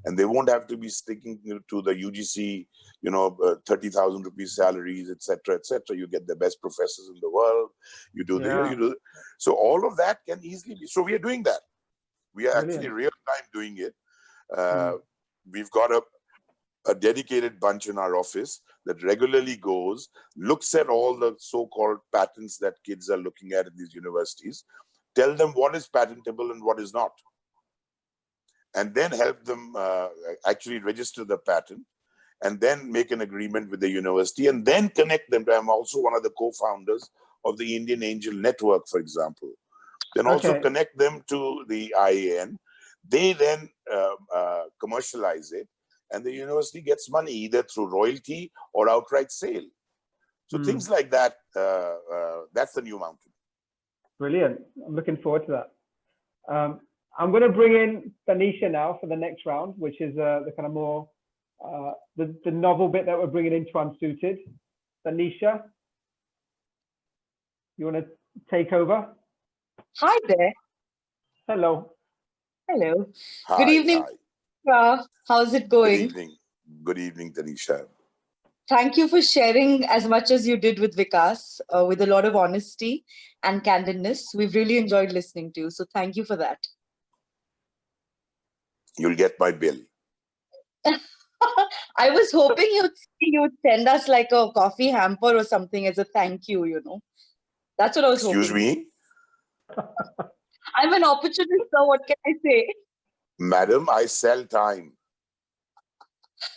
and they won't have to be sticking to the UGC, you know, 30,000 rupees salaries, etc., etc. You get the best professors in the world. You do you do. So all of that can easily be. So we are doing that. We are actually real time doing it. We've got a dedicated bunch in our office that regularly goes, looks at all the so-called patents that kids are looking at in these universities, tell them what is patentable and what is not, and then help them actually register the patent, and then make an agreement with the university, and then connect them. I'm also one of the co-founders of the Indian Angel Network, for example. Then also connect them to the IAN. They then commercialize it, and the university gets money either through royalty or outright sale. So things like that, that's the new mountain. Brilliant. I'm looking forward to that. I'm going to bring in Tanisha now for the next round, which is the kind of more, the novel bit that we're bringing into Unsuited. Tanisha, you want to take over? Hi there. Hello. Hello. Hi, Good evening, hi. how's it Good going? evening. Good evening, Tanisha. Thank you for sharing as much as you did with Vikas, with a lot of honesty and candidness. We've really enjoyed listening to you. So thank you for that. You'll get my bill. I was hoping you'd send us like a coffee hamper or something as a thank you, you know. That's what I was Excuse hoping. me, I'm an opportunist, so what can I say? madam, I sell time.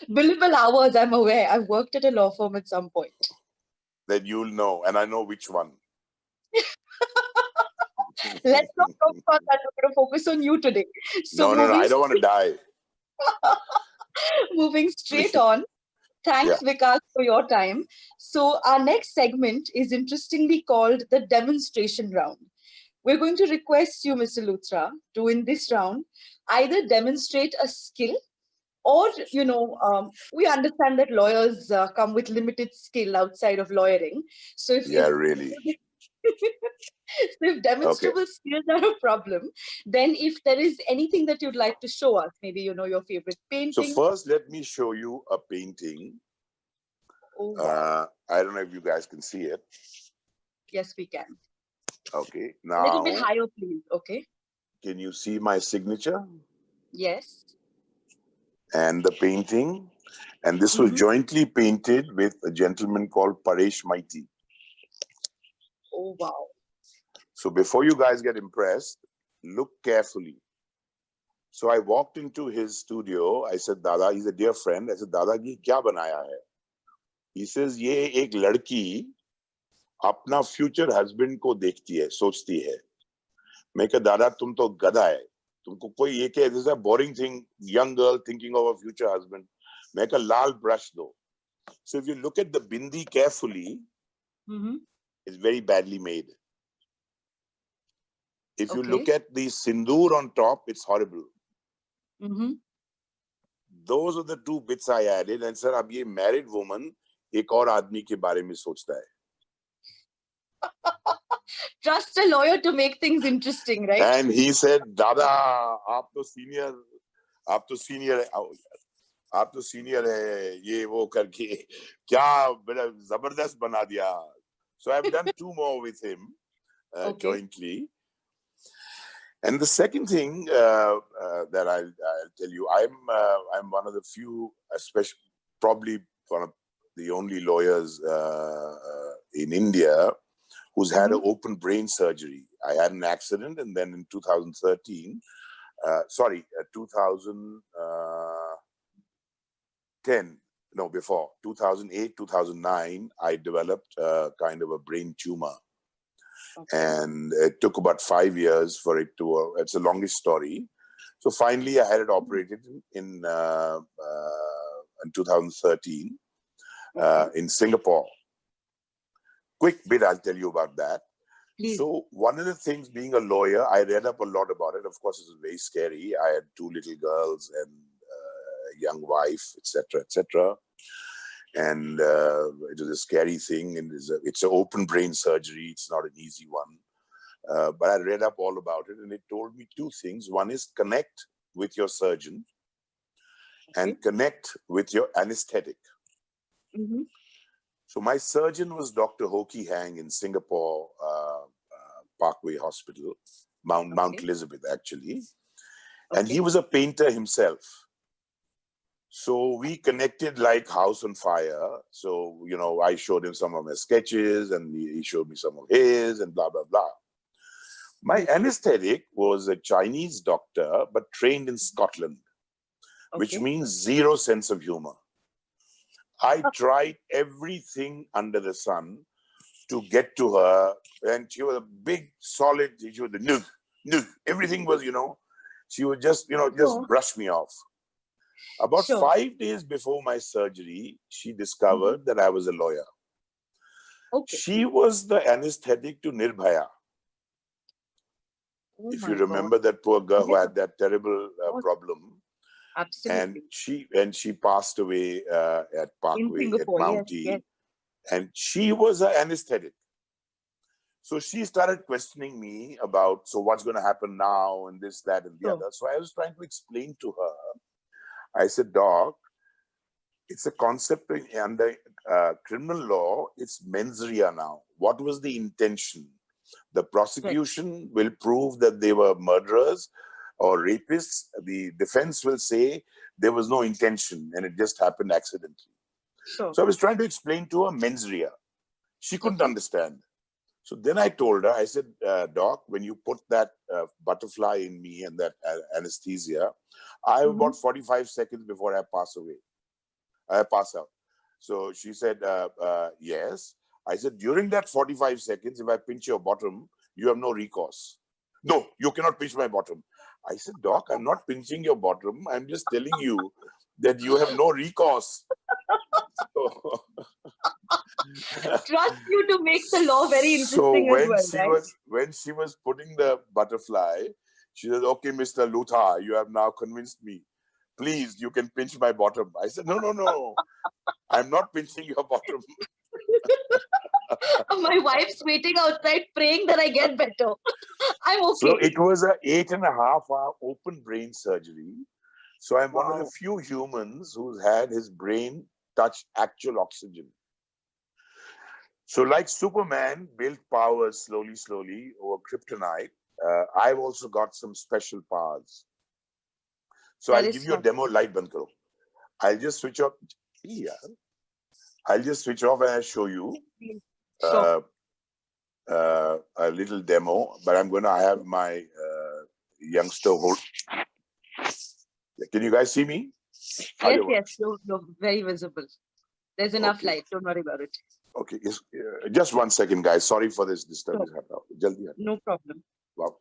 Billable hours, I'm aware. I've worked at a law firm at some point. Then you'll know, and I know which one. Let's not talk about that. We're going to focus on you today. So No, I don't want to die. moving straight on. Thanks, Vikas, for your time. So our next segment is interestingly called the demonstration round. We're going to request you, Mr. Luthra, to in this round either demonstrate a skill or, we understand that lawyers come with limited skill outside of lawyering. So Really. so if demonstrable skills are a problem, then if there is anything that you'd like to show us, maybe, your favorite painting. So first, let me show you a painting. Oh, wow. I don't know if you guys can see it. Yes, we can. Okay, A little now, bit higher, please. Okay. can you see my signature? Yes. And the painting. And this was jointly painted with a gentleman called Paresh Maiti. Oh, wow. So before you guys get impressed, look carefully. So I walked into his studio. I said, Dada, he's a dear friend. I said, Dada, ye kya banaya hai? He says, ye ek ladki apna future husband ko dekhti hai, sochti hai. मैं कहा, Dada, tum to gada hai. तुमको कोई ये क्या, this is a boring thing, young girl thinking of a future husband. मैं कहा, लाल brush do. So if you look at the bindi carefully, it's very badly made. If you look at the sindoor on top, it's horrible. Those are the two bits I added. And sir, अब ये married woman एक और आदमी के बारे में सोचता है. Trust a lawyer to make things interesting, right? And he said, Dada, आप तो senior है, ये वो करके क्या बड़ा जबरदस्त बना दिया. So I've done two more with him jointly. And the second thing that I'll tell you, I'm one of the few, especially probably one of the only lawyers in India who's had an open brain surgery. I had an accident, and then in 2010, before 2008, 2009, I developed kind of a brain tumor. And it took about 5 years for it to, it's the longest story. So finally I had it operated in 2013 in Singapore. Quick bit, I'll tell you about that. Please. So one of the things, being a lawyer, I read up a lot about it. Of course, it was very scary. I had 2 little girls and a young wife, etc., etc. And it was a scary thing, and it's an open brain surgery. It's not an easy one. But I read up all about it, and it told me 2 things. One is connect with your surgeon and connect with your anesthetic. So my surgeon was Dr. Ho Ki Hang in Singapore, Parkway Hospital, Mount Elizabeth, actually. And he was a painter himself. So we connected like house on fire. So, I showed him some of my sketches, and he showed me some of his, and blah, blah, blah. My anesthetic was a Chinese doctor, but trained in Scotland, which means zero sense of humor. I tried everything under the sun to get to her, and she was a big, solid, she was the nug. Everything was, she would just, just brush me off. About 5 days before my surgery, she discovered that I was a lawyer. She was the anesthetic to Nirbhaya. If you remember that poor girl who had that terrible problem. Absolutely. And she passed away at Parkway, at Mountie. And she was an anesthetic. So she started questioning me about, so what's going to happen now and this, that, and the other. So I was trying to explain to her. I said, Doc, it's a concept under criminal law. It's mens rea now. What was the intention? The prosecution will prove that they were murderers or rapists. The defense will say there was no intention and it just happened accidentally. Sure. So I was trying to explain to her mens rea. She couldn't understand. So then I told her, I said, Doc, when you put that butterfly in me and that anesthesia, I have about 45 seconds before I pass away. I pass out. So she said, yes. I said, during that 45 seconds, if I pinch your bottom, you have no recourse. No, you cannot pinch my bottom. I said, Doc, I'm not pinching your bottom. I'm just telling you that you have no recourse. So, trust you to make the law very interesting as well, right? When she was putting the butterfly, she said, okay, Mr. Luthra, you have now convinced me. Please, you can pinch my bottom. I said, no. I'm not pinching your bottom. My wife's waiting outside praying that I get better. I'm okay. So it was an 8.5-hour open brain surgery. So I'm one of the few humans who's had his brain touch actual oxygen. So like Superman built power slowly over kryptonite, I've also got some special powers. So I'll give you a demo. Light band karo. I'll just switch off. Yeah. I'll just switch off and I'll show you a little demo. But I'm going to have my youngster hold. Can you guys see me? Yes, you're very visible. There's enough light. Don't worry about it. Okay, just 1 second, guys. Sorry for this disturbance. No problem. Wow.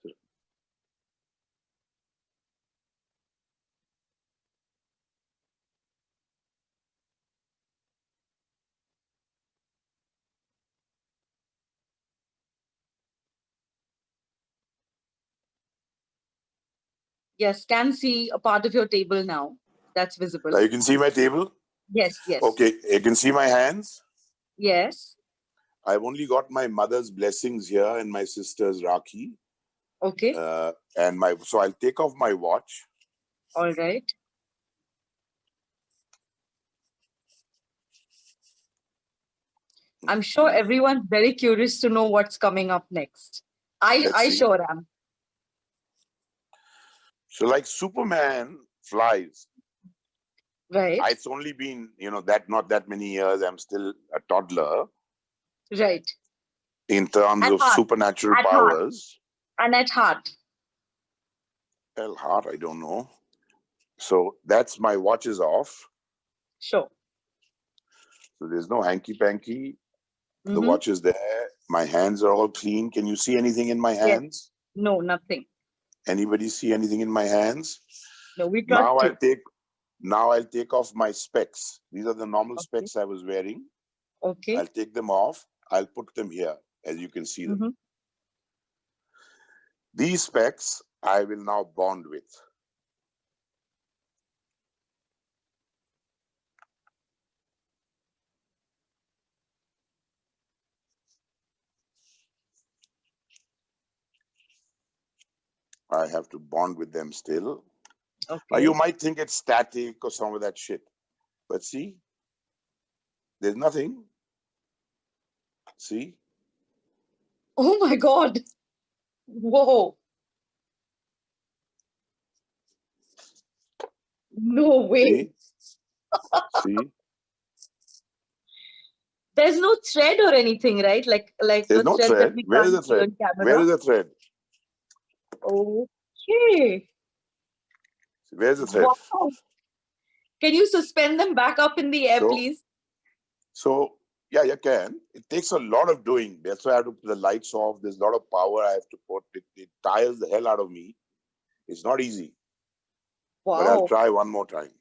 Yes, can see a part of your table now. That's visible. Now you can see my table? Yes. Okay, you can see my hands? Yes. I've only got my mother's blessings here and my sister's Rakhi. Okay. So I'll take off my watch. All right. I'm sure everyone's very curious to know what's coming up next. I sure am. So like Superman flies. Right. It's only been, not that many years. I'm still a toddler. Right. In terms of supernatural powers. And at heart. Well, heart, I don't know. So that's my watch is off. Sure. So there's no hanky-panky. The watch is there. My hands are all clean. Can you see anything in my hands? Yes. No, nothing. Anybody see anything in my hands? No, we trust you. Now I'll take off my specs. These are the normal specs I was wearing. Okay. I'll take them off. I'll put them here, as you can see them. These specs I will now bond with. I have to bond with them still. Okay. You might think it's static or some of that shit. But see, there's nothing. See? Oh my God. Whoa. No way. See? There's no thread or anything, right? Like there's no thread. Where is the thread? Where is the thread? Okay. Where's the thread? Wow. Can you suspend them back up in the air, please? So, yeah, you can. It takes a lot of doing. That's why I have to put the lights off. There's a lot of power I have to put. It tires the hell out of me. It's not easy. Wow. But I'll try one more time.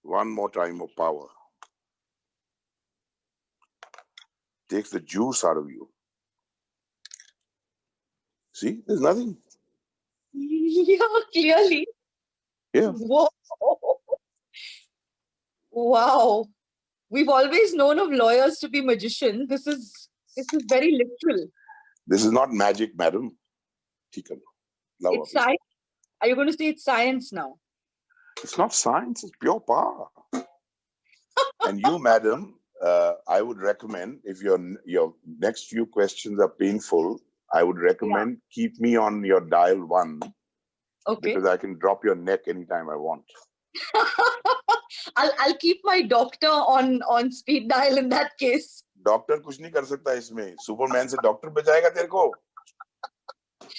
One more time of power. Takes the juice out of you. See, there's nothing. Yeah, clearly. Yeah. Whoa. Wow. We've always known of lawyers to be magicians. This is This is very literal. This is not magic, madam. It's science. Are you going to say it's science now? It's not science, it's pure power. And you, madam, I would recommend, if your next few questions are painful, I would recommend keep me on your dial 1. Okay. Because I can drop your neck anytime I want. I'll keep my doctor on speed dial in that case. Doctor कुछ नहीं कर सकता इसमें. Superman से doctor बचाएगा तेरे को.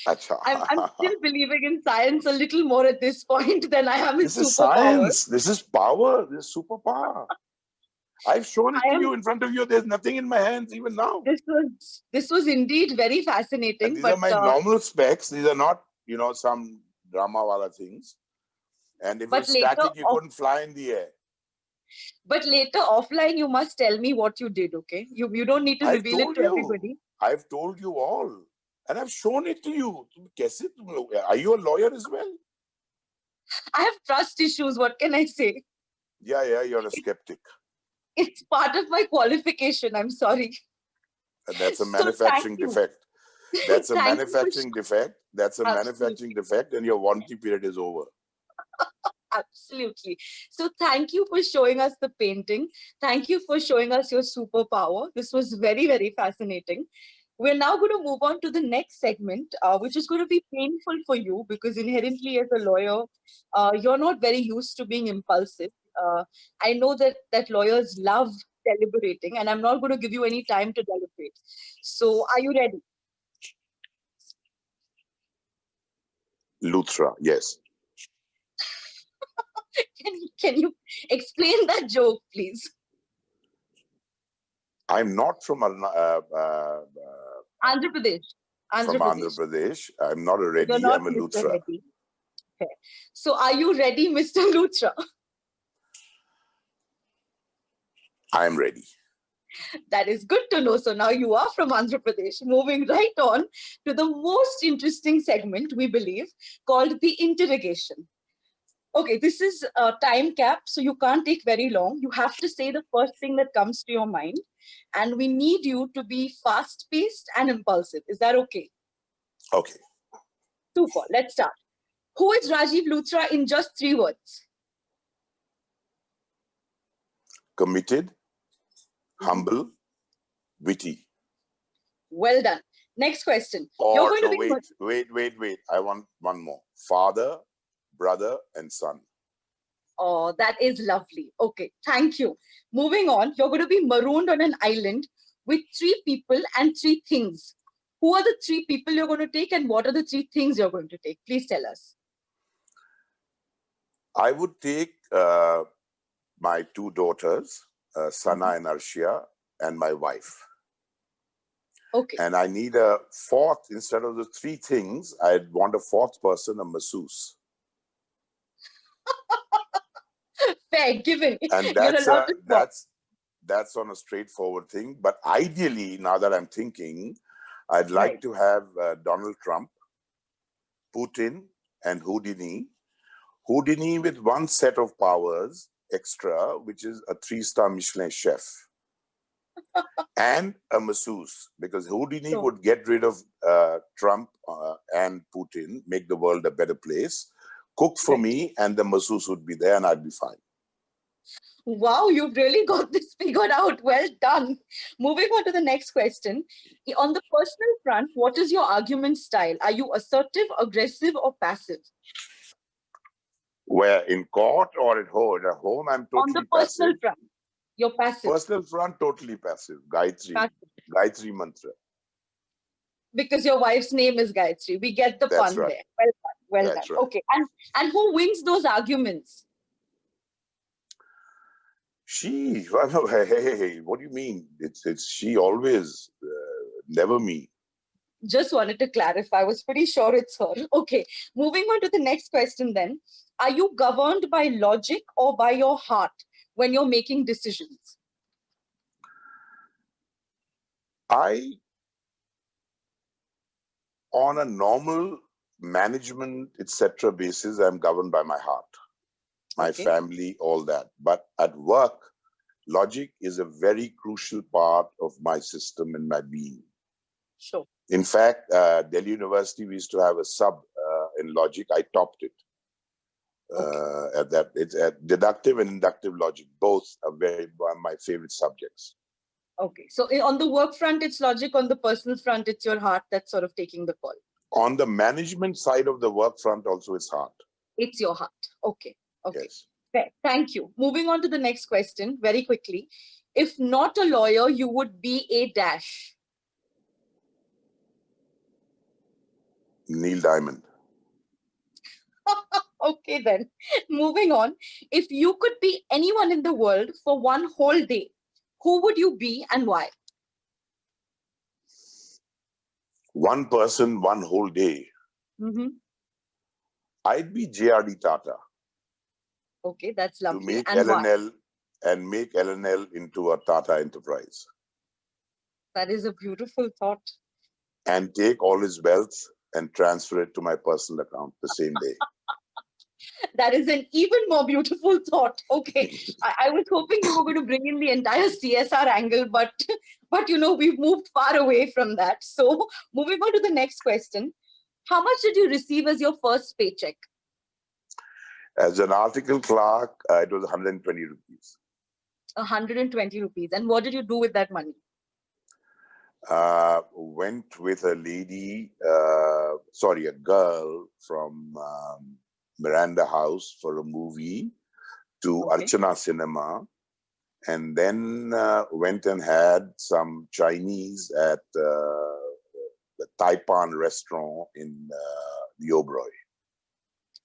अच्छा. I'm still believing in science a little more at this point than I am in superpowers. This is science. This is power. This is superpower. I've shown it to you in front of you. There's nothing in my hands even now. This was indeed very fascinating. And these are my normal specs. These are not, some drama wala things. And if it's static, you couldn't fly in the air. But later offline, you must tell me what you did, okay? You don't need to reveal it to everybody. I've told you all. And I've shown it to you. Are you a lawyer as well? I have trust issues. What can I say? Yeah, you're a skeptic. It's part of my qualification. I'm sorry. And that's a manufacturing defect. That's a manufacturing defect. That's a manufacturing defect, and your warranty period is over. Absolutely. So thank you for showing us the painting. Thank you for showing us your superpower. This was very, very fascinating. We're now going to move on to the next segment, which is going to be painful for you because inherently as a lawyer, you're not very used to being impulsive. I know that lawyers love deliberating, and I'm not going to give you any time to deliberate. So are you ready? Luthra, yes. Can you explain that joke, please? I'm not from Andhra Pradesh. From Andhra Pradesh. I'm not a Reddy, I'm a Luthra. Okay. So are you ready, Mr. Luthra? I'm ready. That is good to know. So now you are from Andhra Pradesh. Moving right on to the most interesting segment, we believe, called the interrogation. Okay, this is a time cap, so you can't take very long. You have to say the first thing that comes to your mind. And we need you to be fast-paced and impulsive. Is that okay? Okay. Super. Let's start. Who is Rajiv Luthra in just 3 words? Committed, humble, witty. Well done. Next question. Or, wait. I want one more. Father, brother, and son. Oh, that is lovely. Okay, thank you. Moving on, you're going to be marooned on an island with 3 people and 3 things. Who are the 3 people you're going to take and what are the 3 things you're going to take? Please tell us. I would take my 2 daughters, Sana and Arshia, and my wife. Okay. And I need a 4th, instead of the 3 things, I'd want a 4th person, a masseuse. Fair, given. And that's on a straightforward thing. But ideally, now that I'm thinking, I'd like to have Donald Trump, Putin, and Houdini. Houdini with 1 set of powers extra, which is a 3-star Michelin chef. And a masseuse, because Houdini would get rid of Trump and Putin, make the world a better place, cook for me, and the masseuse would be there and I'd be fine. Wow, you've really got this figured out. Well done. Moving on to the next question. On the personal front, what is your argument style? Are you assertive, aggressive, or passive? Where, in court or at home? At home, I'm totally passive. On the personal front, you're passive. Personal front, totally passive. Gayatri Mantra. Because your wife's name is Gayatri. We get the pun there. Well done. Right. Okay. And who wins those arguments? She. Hey, what do you mean? It's she always, never me. Just wanted to clarify. I was pretty sure it's her. Okay. Moving on to the next question then. Are you governed by logic or by your heart when you're making decisions? On a normal management, etc. basis, I'm governed by my heart, my family, all that. But at work, Logic is a very crucial part of my system and my being. Sure. In fact, Delhi University, we used to have a sub in logic. I topped it. Okay. At that, it's deductive and inductive logic. Both are one of my favorite subjects. Okay. So on the work front, it's logic. On the personal front, it's your heart that's sort of taking the call. On the management side of the work front, also it's heart. It's your heart. Okay. Okay. Yes. Okay. Thank you. Moving on to the next question very quickly. If not a lawyer, you would be a dash. Neil Diamond. Okay, then. Moving on. If you could be anyone in the world for one whole day, who would you be and why? One person, one whole day. Mm-hmm. I'd be J.R.D. Tata. Okay, that's lovely. To make and LNL and make LNL into a Tata enterprise. That is a beautiful thought. And take all his wealth and transfer it to my personal account the same day. That is an even more beautiful thought. Okay, I was hoping you were going to bring in the entire CSR angle, but you know, we've moved far away from that. So moving on to the next question. How much did you receive as your first paycheck? As an article clerk, it was 120 rupees. 120 rupees. And what did you do with that money? Went with a lady, a girl from Miranda House for a movie to Archana Cinema, and then went and had some Chinese at the Taipan restaurant in the Oberoi.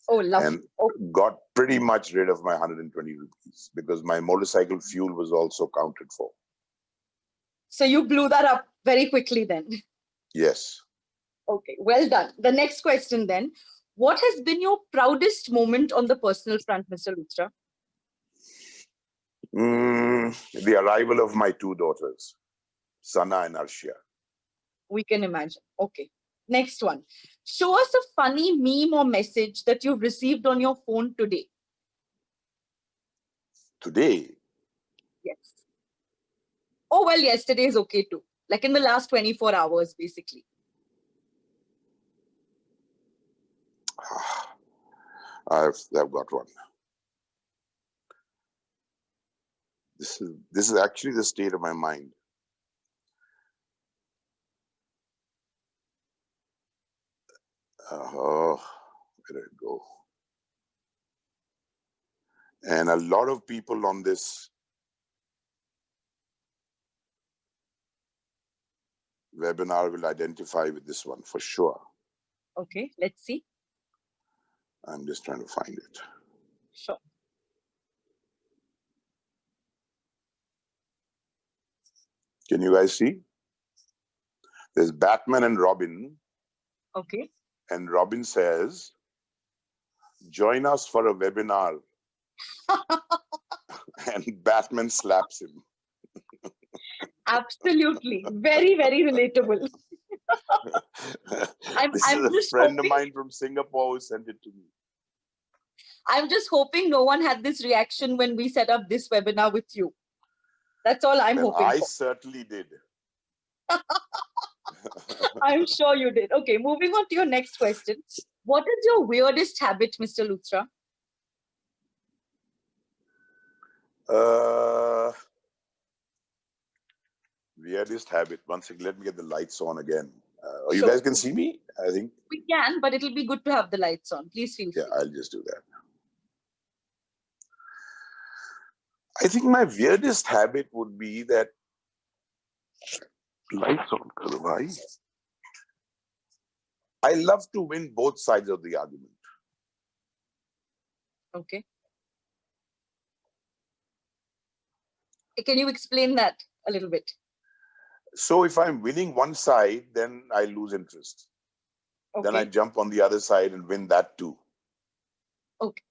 Oh, lovely. And got pretty much rid of my 120 rupees because my motorcycle fuel was also counted for. So you blew that up very quickly then. Yes. Okay, well done. The next question then. What has been your proudest moment on the personal front, Mr. Luthra? The arrival of my two daughters, Sana and Arshia. We can imagine. Okay. Next one. Show us a funny meme or message that you've received on your phone today. Today? Yes. Oh, well, yesterday is okay too. Like in the last 24 hours, basically. I've got one. This is actually the state of my mind. Where did it go? And a lot of people on this webinar will identify with this one for sure. Okay, let's see. I'm just trying to find it. Sure. Can you guys see? There's Batman and Robin. Okay. And Robin says, join us for a webinar. And Batman slaps him. Absolutely. Very, very relatable. This is a friend of mine from Singapore who sent it to me. I'm just hoping no one had this reaction when we set up this webinar with you. That's all I'm hoping I for. certainly did. I'm sure you did. Okay, moving on to your next question. What is your weirdest habit, Mr. Luthra? Weirdest habit. One second, let me get the lights on again. Sure. You guys can see me, I think? We can, but it'll be good to have the lights on. Please feel free. Yeah, I'll just do that. I think my weirdest habit would be that lights on, Karvai. I love to win both sides of the argument. Okay. Can you explain that a little bit? So if I'm winning one side, then I lose interest. Okay. Then I jump on the other side and win that too. Okay.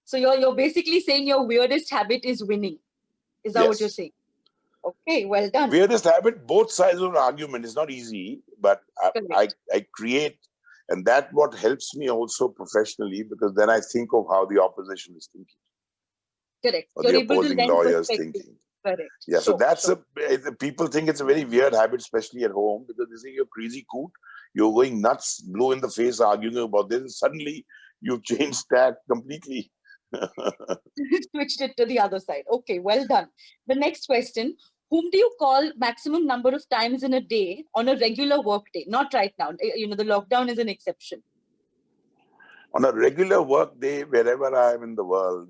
So you're basically saying your weirdest habit is winning. Is that what you're saying? Okay, well done. Weirdest habit, both sides of an argument is not easy, but I create, and that's what helps me also professionally, because then I think of how the opposition is thinking. Correct. Or you're the able to opposing lend lawyers perspective. thinking. Correct. Yeah, so Sure, that's sure. people think it's a very weird habit, especially at home, because they say you're crazy coot, you're going nuts, blue in the face, arguing about this, and suddenly you've changed that completely. Switched it to the other side. Okay, well done. The next question, whom do you call maximum number of times in a day on a regular work day? Not right now. The lockdown is an exception. On a regular work day, wherever I am in the world,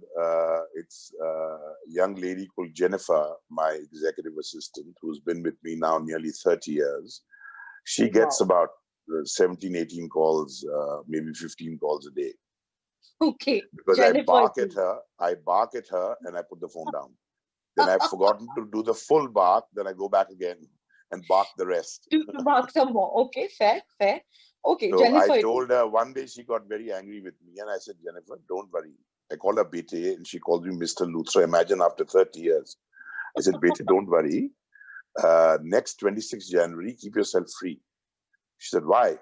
it's a young lady called Jennifer, my executive assistant, who's been with me now nearly 30 years. She gets about 17, 18 calls, maybe 15 calls a day. Okay. Because Jennifer, I bark at her and I put the phone down. Then I've forgotten to do the full bark, then I go back again and bark the rest. to bark some more. Okay, fair. Okay, So Jennifer. I told her, one day she got very angry with me and I said, Jennifer, don't worry. I called her Bete and she called me Mr. Luthra. Imagine after 30 years. I said, Bete, don't worry. Next 26th January, keep yourself free. She said, why?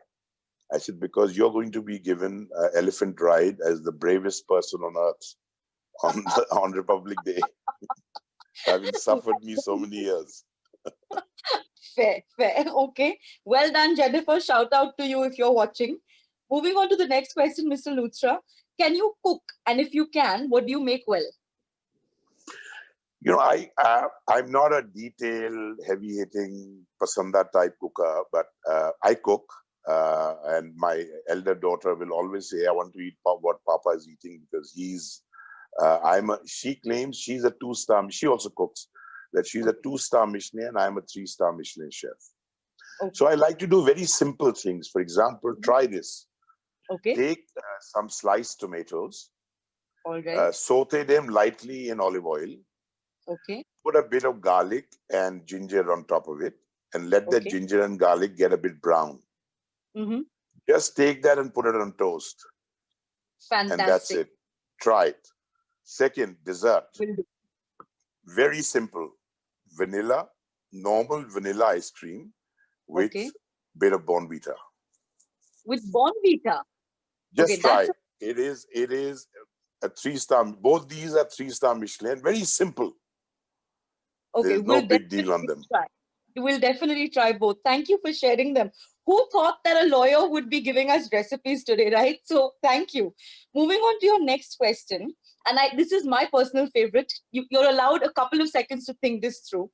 I said, because you're going to be given an elephant ride as the bravest person on earth on Republic Day, having suffered me so many years. Fair. Okay. Well done, Jennifer. Shout out to you if you're watching. Moving on to the next question, Mr. Luthra. Can you cook? And if you can, what do you make well? You know, I'm not a detailed, heavy-hitting, pasanda type cooker, but I cook. And my elder daughter will always say, I want to eat what Papa is eating, because she claims she's a 2-star. She also cooks, that she's a 2-star Michelin and I'm a 3-star Michelin chef. Okay. So I like to do very simple things. For example, try this. Okay. Take some sliced tomatoes, all right. Saute them lightly in olive oil. Okay. Put a bit of garlic and ginger on top of it and let the ginger and garlic get a bit brown. Mm-hmm. Just take that and put it on toast. Fantastic. And that's it. Try it. Second, dessert. Very simple. Vanilla, normal vanilla ice cream with bit of Bonvita. With Bonvita? Just try it. It is a 3-star. Both these are 3-star Michelin. Very simple. Okay, there's no big deal on them. We'll definitely try both. Thank you for sharing them. Who thought that a lawyer would be giving us recipes today, right? So thank you. Moving on to your next question. And this is my personal favorite. You're allowed a couple of seconds to think this through.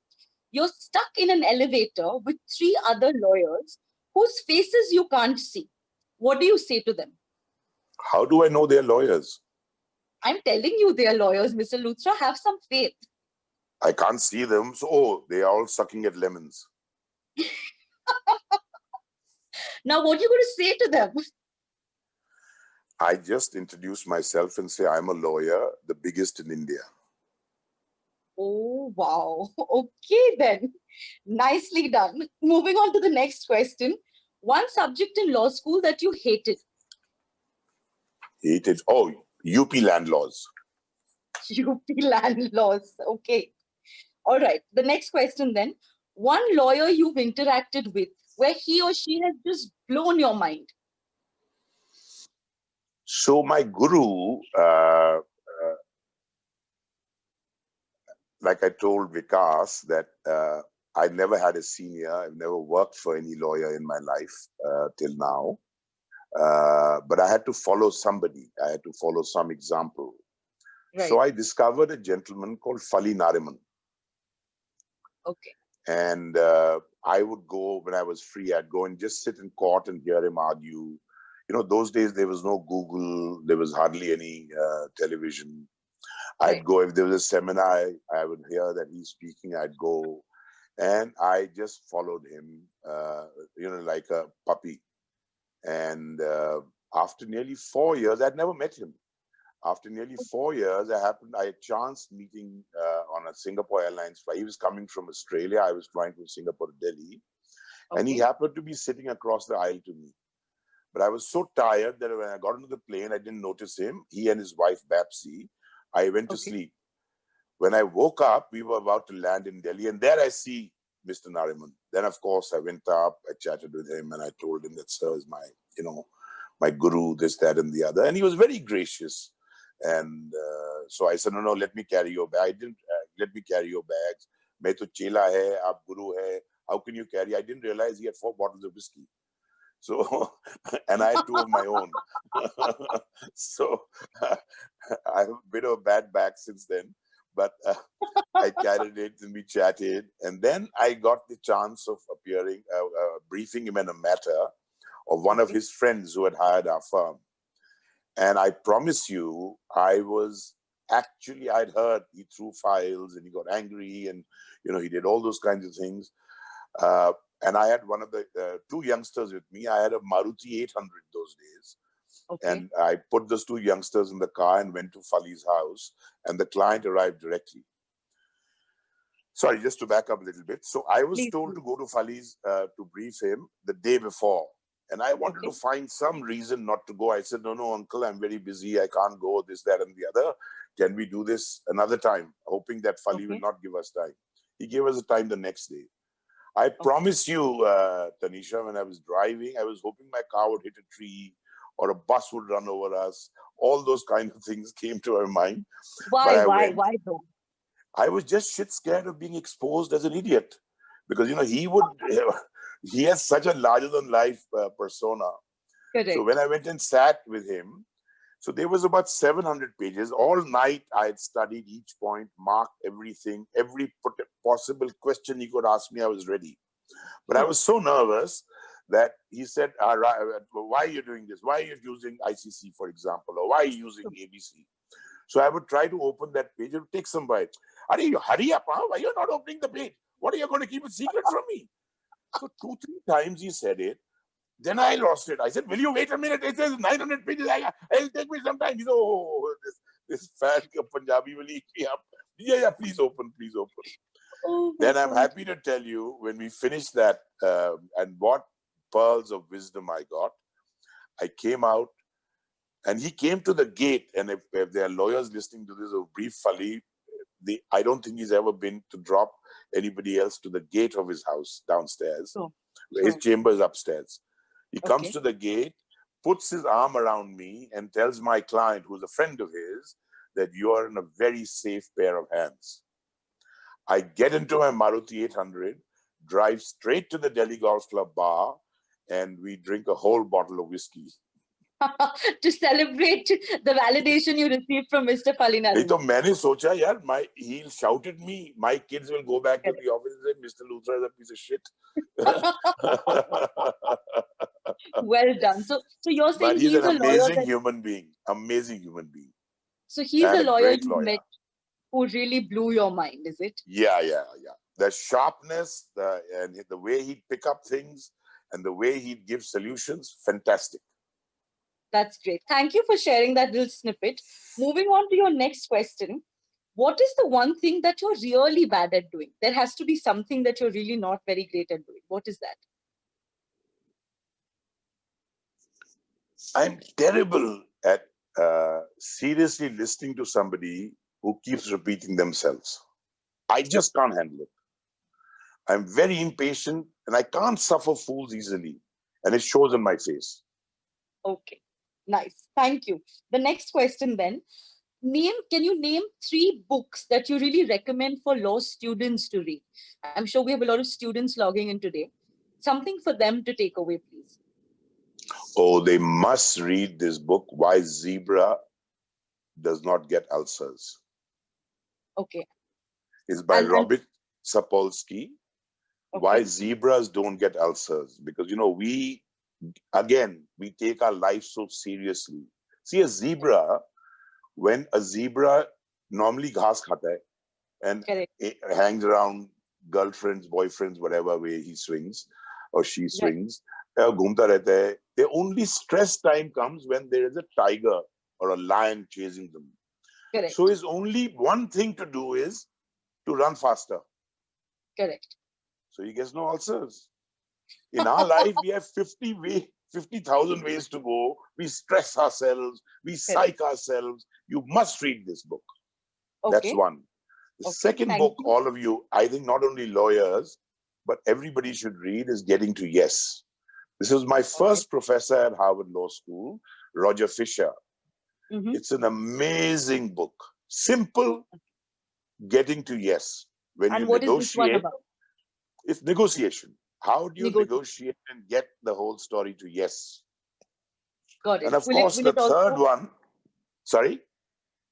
You're stuck in an elevator with 3 other lawyers whose faces you can't see. What do you say to them? How do I know they're lawyers? I'm telling you they're lawyers, Mr. Luthra. Have some faith. I can't see them, so they are all sucking at lemons. Now, what are you going to say to them? I just introduce myself and say, I'm a lawyer, the biggest in India. Oh, wow. Okay, then. Nicely done. Moving on to the next question. One subject in law school that you hated. Hated? Oh, UP land laws. UP land laws. Okay. All right. The next question then. One lawyer you've interacted with where he or she has just blown your mind. So my guru, like I told Vikas, that I never had a senior. I've never worked for any lawyer in my life till now. But I had to follow somebody. I had to follow some example. Right. So I discovered a gentleman called Fali Nariman. Okay. And I would go, when I was free, I'd go and just sit in court and hear him argue. You know, those days there was no Google, there was hardly any television. I'd go, if there was a seminar, I would hear that he's speaking, I'd go. And I just followed him, you know, like a puppy. And after nearly 4 years, I'd never met him. After nearly 4 years, I had chanced meeting on a Singapore Airlines flight. He was coming from Australia. I was flying from Singapore to Delhi. Okay. And he happened to be sitting across the aisle to me. But I was so tired that when I got into the plane, I didn't notice him. He and his wife, Babsy, I went to sleep. When I woke up, we were about to land in Delhi. And there I see Mr. Nariman. Then, of course, I went up, I chatted with him, and I told him that, sir, is my, you know, my guru, this, that, and the other. And he was very gracious. And so I said, no, let me carry your bag. I didn't let me carry your bags. "Main to chela hai, aap guru hai. How can you carry?" I didn't realize he had 4 bottles of whiskey. So, and I had 2 of my own. So, I have a bit of a bad back since then, but I carried it and we chatted. And then I got the chance of appearing, briefing him on a matter of one of his friends who had hired our firm. And I promise you, I'd heard he threw files and he got angry and, he did all those kinds of things. And I had one of the 2 youngsters with me. I had a Maruti 800 those days. Okay. And I put those 2 youngsters in the car and went to Fali's house. And the client arrived directly. Sorry, just to back up a little bit. So I was told to go to Fali's to brief him the day before. And I wanted to find some reason not to go. I said, no, uncle, I'm very busy. I can't go, this, that, and the other. Can we do this another time? Hoping that Fali will not give us time. He gave us a time the next day. I promise you, Tanisha, when I was driving, I was hoping my car would hit a tree or a bus would run over us. All those kind of things came to our mind. Why though? I was just shit scared of being exposed as an idiot. Because, he has such a larger than life persona. Correct. So when I went and sat with him, so there was about 700 pages. All night I had studied each point, marked everything, every possible question he could ask me, I was ready. But I was so nervous that he said, why are you doing this? Why are you using ICC, for example? Or why are you using ABC? So I would try to open that page. It would take some bite. Hurry up, huh? Why are you not opening the page? What are you going to keep it secret from me? So 2-3 times he said it. Then I lost it. I said, will you wait a minute? It says 900 pages. It'll take me some time. He said, this fat Punjabi will eat me up. Yeah, please open. Then I'm happy to tell you, when we finished that and what pearls of wisdom I got, I came out and he came to the gate. And if there are lawyers listening to this or brief Fali, I don't think he's ever been to drop anybody else to the gate of his house downstairs. His chamber is upstairs. He comes to the gate, puts his arm around me and tells my client, who's a friend of his, that you are in a very safe pair of hands. I get into my Maruti 800, drive straight to the Delhi Golf Club bar, and we drink a whole bottle of whiskey. To celebrate the validation you received from Mr. Falinaran. So मैंने सोचा यार, he'll shout at me. My kids will go back to the office and say, Mr. Luthra is a piece of shit. Well done. So you're saying but he's an a amazing lawyer human being. Amazing human being. So he's and a lawyer you met who really blew your mind, is it? Yeah. The sharpness, and the way he'd pick up things and the way he'd give solutions, fantastic. That's great. Thank you for sharing that little snippet. Moving on to your next question. What is the one thing that you're really bad at doing? There has to be something that you're really not very great at doing. What is that? I'm terrible at seriously listening to somebody who keeps repeating themselves. I just can't handle it. I'm very impatient and I can't suffer fools easily. And it shows on my face. Okay, nice. Thank you. The next question then. Can you name 3 books that you really recommend for law students to read? I'm sure we have a lot of students logging in today. Something for them to take away, please. Oh, they must read this book, Why Zebra Does Not Get Ulcers. Okay. It's by Robert Sapolsky. Okay. Why Zebras Don't Get Ulcers. Because, we take our life so seriously. See, a zebra, when a zebra normally ghas khata hai and it hangs around girlfriends, boyfriends, whatever way he swings or she swings, ghumta rehta hai. The only stress time comes when there is a tiger or a lion chasing them. Correct. So his only one thing to do is to run faster. Correct. So he gets no ulcers. In our life, we have 50,000 ways to go. We stress ourselves. We psych ourselves. You must read this book. Okay. That's one. The second book, all of you, I think not only lawyers, but everybody should read is Getting to Yes. This was my first professor at Harvard Law School, Roger Fisher. It's an amazing book. Simple, Getting to Yes. When And you what is this one negotiate, about? it's negotiation. How do you Negotiation. negotiate and get the whole story to yes? Got it. And of course, the third one, sorry?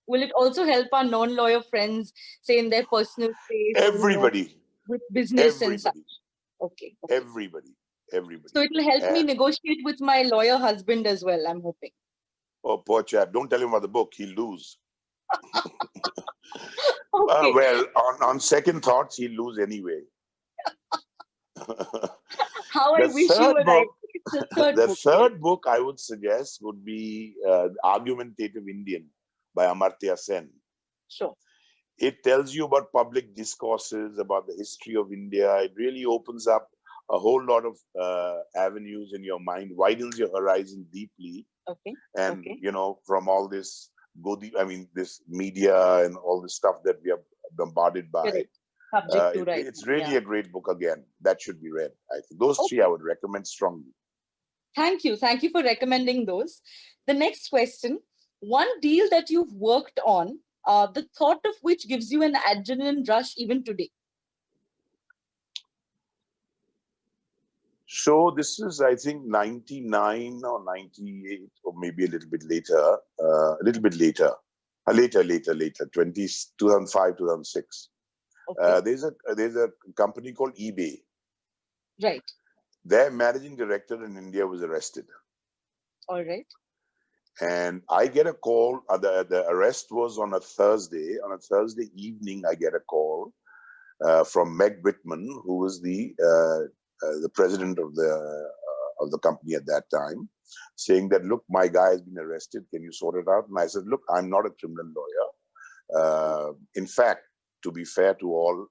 Will it also help our non-lawyer friends, say in their personal space, or, Everybody. with business and such? Everybody. Okay. Everybody. So it will help me negotiate with my lawyer husband as well, I'm hoping. Oh, poor chap. Don't tell him about the book. He'll lose. Okay. Well, on second thoughts, he'll lose anyway. How I wish you were right. The third book I would suggest would be Argumentative Indian by Amartya Sen. Sure. It tells you about public discourses, about the history of India. It really opens up a whole lot of avenues in your mind, widens your horizon deeply. Okay. And, from all this, this media and all the stuff that we are bombarded by. It's really a great book again. That should be read. I think those three I would recommend strongly. Thank you. Thank you for recommending those. The next question, one deal that you've worked on, the thought of which gives you an adrenaline rush even today. So this is, I think, 99 or 98, or maybe a little bit later, later, 2005, 2006. Okay. There's a company called eBay. Right. Their managing director in India was arrested. All right. And I get a call. The arrest was on a Thursday. On a Thursday evening, I get a call from Meg Whitman, who was the president of the company at that time, saying that, look, my guy has been arrested. Can you sort it out? And I said, look, I'm not a criminal lawyer. In fact, to be fair to all,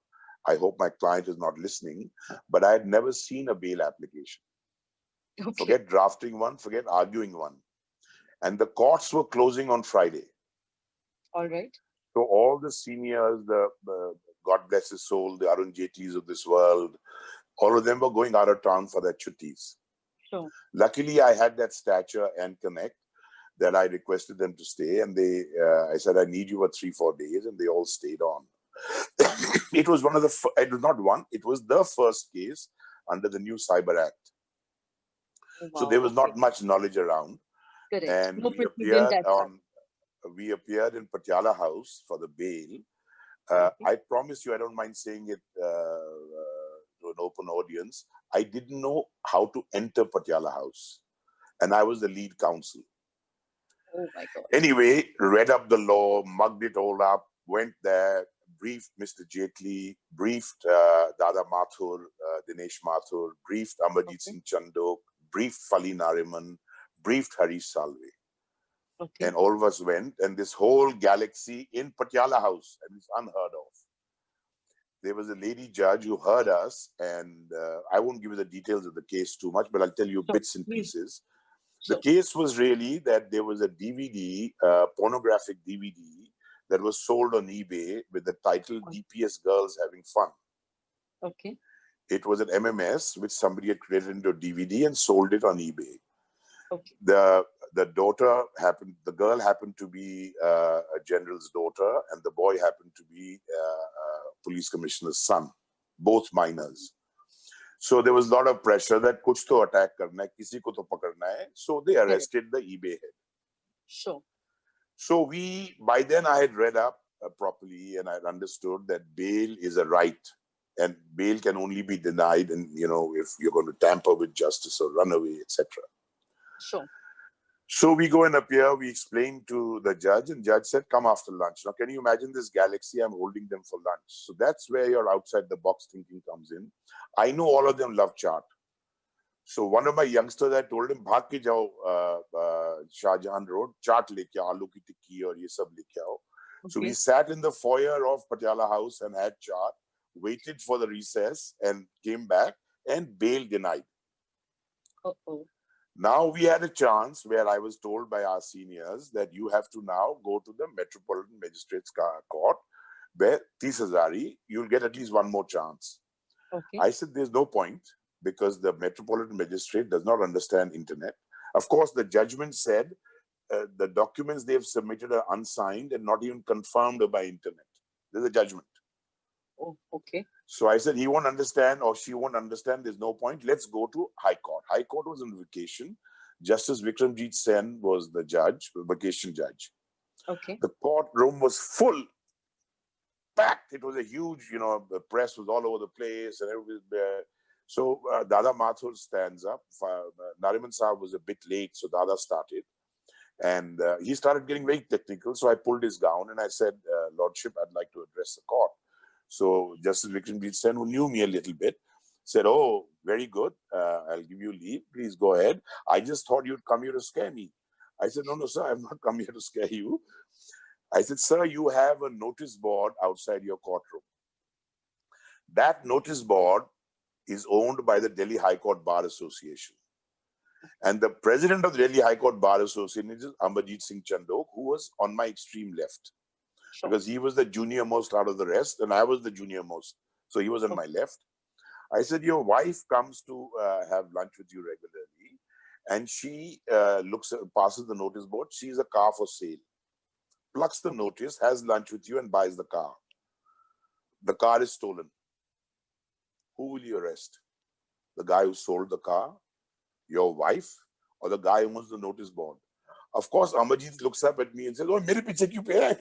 I hope my client is not listening, but I had never seen a bail application. Okay. Forget drafting one, forget arguing one. And the courts were closing on Friday. All right. So all the seniors, the God bless his soul, the Arun Jaitlys of this world, all of them were going out of town for their chuttis. Sure. Luckily, I had that stature and connect that I requested them to stay. And I said, I need you for 3-4 days. And they all stayed on. It was it was the first case under the new Cyber Act. Wow, so there was not much knowledge around. Correct. And we appeared in Patiala House for the bail. I promise you, I don't mind saying it to an open audience. I didn't know how to enter Patiala House. And I was the lead counsel. Oh my God. Anyway, read up the law, mugged it all up, went there, briefed Mr. Jaitley, briefed Dada Mathur, Dinesh Mathur, briefed Amarjit Singh Chandok, briefed Fali Nariman, briefed Harish Salve. Okay. And all of us went, and this whole galaxy in Patiala House, and it's unheard of. There was a lady judge who heard us, and I won't give you the details of the case too much, but I'll tell you bits and pieces. The case was really that there was a DVD, pornographic DVD, that was sold on eBay with the title DPS Girls Having Fun. Okay. It was an MMS which somebody had created into a DVD and sold it on eBay. Okay. The girl happened to be a general's daughter, and the boy happened to be a police commissioner's son, both minors. So there was a lot of pressure that kuch to attack karna hai, kisi ko to pakadna hai. So they arrested the eBay head. Sure. So by then I had read up properly, and I had understood that bail is a right, and bail can only be denied, and if you're going to tamper with justice or run away, etc. Sure. So we go and appear, we explain to the judge, and judge said, come after lunch. Now, can you imagine this galaxy? I'm holding them for lunch. So that's where your outside the box thinking comes in. I know all of them love chaat. So one of my youngsters, I told him, bhag ke jao Shahjahan Road, chaat leke aao, aloo ki tikki aur ye sab leke aao. Okay. So we sat in the foyer of Patiala House and had chaat, waited for the recess and came back, and bail denied. Uh-oh. Now we had a chance where I was told by our seniors that you have to now go to the Metropolitan Magistrates Court, where 30,000, you'll get at least one more chance. Okay. I said, there's no point, because the Metropolitan Magistrate does not understand internet. Of course, the judgment said the documents they've submitted are unsigned and not even confirmed by internet. There's a judgment. Oh, okay. So I said, he won't understand or she won't understand. There's no point. Let's go to High Court. High Court was on vacation. Justice Vikramjit Sen was the judge, vacation judge. Okay. The courtroom was full, packed. It was a huge, the press was all over the place and everybody was there. So Dada Mathur stands up. Nariman Saab was a bit late, so Dada started. And he started getting very technical. So I pulled his gown and I said, Lordship, I'd like to address the court. So Justice Vikramjit Sen, who knew me a little bit, said, oh, very good. I'll give you leave. Please go ahead. I just thought you'd come here to scare me. I said, no, sir, I've not come here to scare you. I said, sir, you have a notice board outside your courtroom. That notice board is owned by the Delhi High Court Bar Association. And the president of the Delhi High Court Bar Association is Amberjeet Singh Chandok, who was on my extreme left. Sure. Because he was the junior most out of the rest, and I was the junior most. So he was on my left. I said, your wife comes to have lunch with you regularly, and she passes the notice board. She's a car for sale. Plucks the notice, has lunch with you, and buys the car. The car is stolen. Who will you arrest? The guy who sold the car, your wife, or the guy who owns the notice board? Of course, Amarjeet looks up at me and says, oh, mere piche kyun pe hai?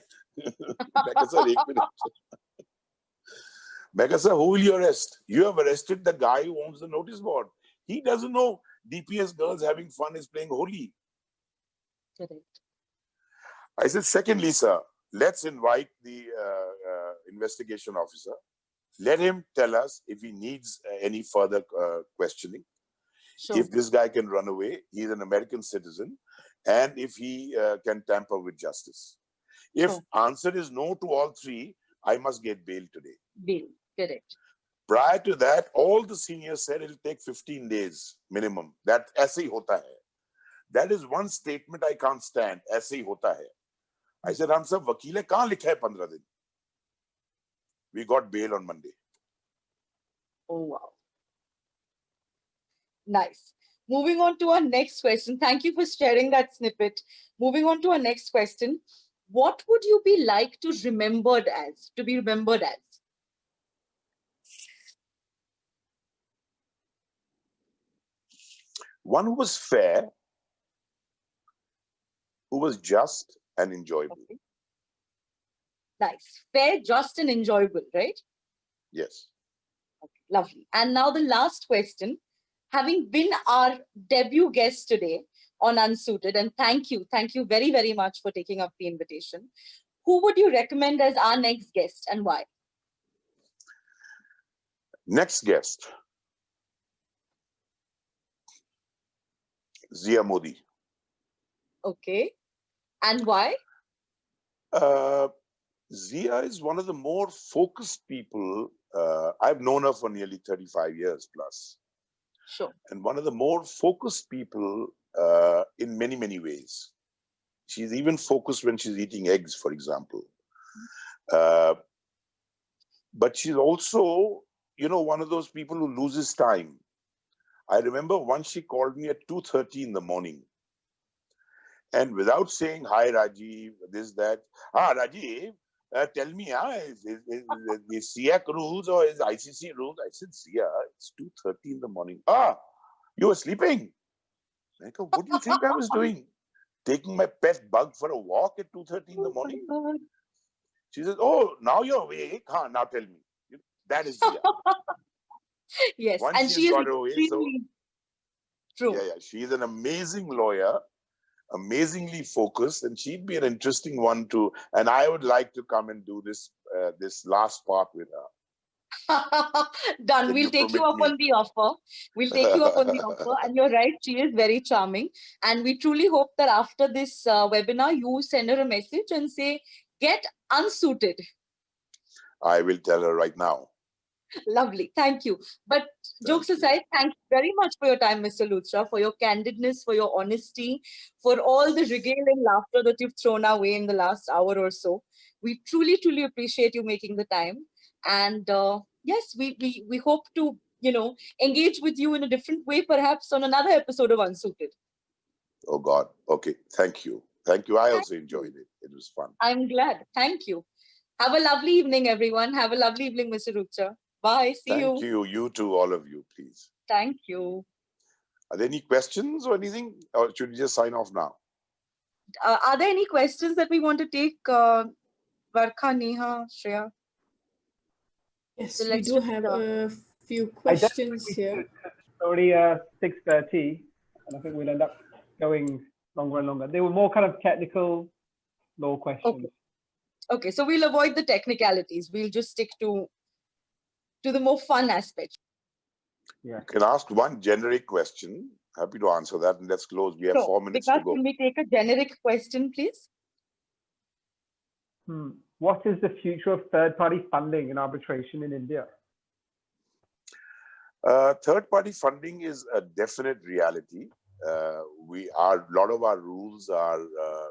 Mega sir, who will you arrest? You have arrested the guy who owns the notice board. He doesn't know DPS girls having fun is playing Holi. Correct. I said, secondly, sir, let's invite the investigation officer. Let him tell us if he needs any further questioning. Sure. If this guy can run away, he's an American citizen, and if he can tamper with justice. If answer is no to all three, I must get bail today. Bail, correct. Prior to that, all the seniors said it'll take 15 days minimum. That aise hi hota hai. That is one statement I can't stand. Aise hi hota hai. I said, hum sab vakeel hai, kahan likha hai 15 din? We got bail on Monday. Oh, wow. Nice. Moving on to our next question. Thank you for sharing that snippet. Moving on to our next question. What would you be like to be remembered as? One who was fair, who was just and enjoyable. Okay. Nice. Fair, just and enjoyable, right? Yes. Okay, lovely. And now the last question. Having been our debut guest today on Unsuited, and thank you very, very much for taking up the invitation. Who would you recommend as our next guest and why? Next guest, Zia Modi. Okay. And why? Zia is one of the more focused people. I've known her for nearly 35 years plus. Sure. And one of the more focused people in many, many ways. She's even focused when she's eating eggs, for example. But she's also, one of those people who loses time. I remember once she called me at 2:30 in the morning. And without saying, hi, Rajiv, this, that. Rajiv, tell me, is SIAC rules or is ICC rules? I said, Zia, it's 2:30 in the morning. You were sleeping. I go, what do you think I was doing? Taking my pet bug for a walk at 2:30 in the morning? She says, oh, now you're awake. Now tell me. That is Zia. Yes, once and she is away, true. Yeah, she's an amazing lawyer, amazingly focused, and she'd be an interesting one too. And I would like to come and do this last part with her. Done. We'll take you up on the offer. And you're right, she is very charming. And we truly hope that after this webinar, you send her a message and say, get unsuited. I will tell her right now. Lovely. Thank you. But jokes aside, thank you very much for your time, Mr. Luthra, for your candidness, for your honesty, for all the regale and laughter that you've thrown our way in the last hour or so. We truly, truly appreciate you making the time. And yes, we hope to, engage with you in a different way, perhaps on another episode of Unsuited. Oh, God. Okay. Thank you. I also enjoyed it. It was fun. I'm glad. Thank you. Have a lovely evening, everyone. Have a lovely evening, Mr. Luthra. Bye. See you. Thank you. You too, all of you, please. Thank you. Are there any questions or anything? Or should we just sign off now? Are there any questions that we want to take? Varkha, Neha, Shreya? Yes, So we let's do just, have a few questions here. It's already 6:30, and I think we'll end up going longer and longer. They were more kind of technical law questions. Okay, so we'll avoid the technicalities. We'll just stick to the more fun aspect. Yeah. You can ask one generic question. Happy to answer that, and let's close. We have 4 minutes to go. Can we take a generic question, please? What is the future of third-party funding in arbitration in India? Third-party funding is a definite reality. A lot of our rules are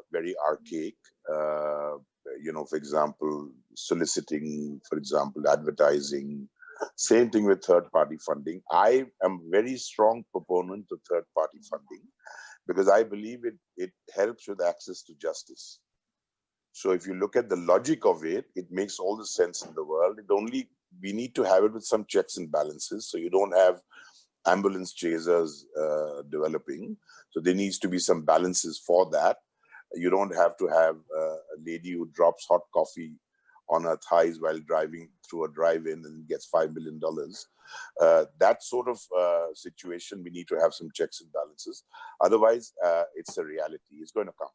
very archaic. For example, soliciting, for example, advertising. Same thing with third-party funding. I am very strong proponent of third-party funding because I believe it helps with access to justice. So if you look at the logic of it, it makes all the sense in the world. We need to have it with some checks and balances. So you don't have ambulance chasers developing. So there needs to be some balances for that. You don't have to have a lady who drops hot coffee on her thighs while driving through a drive-in and gets $5 million. That sort of situation, we need to have some checks and balances. Otherwise, it's a reality. It's going to come.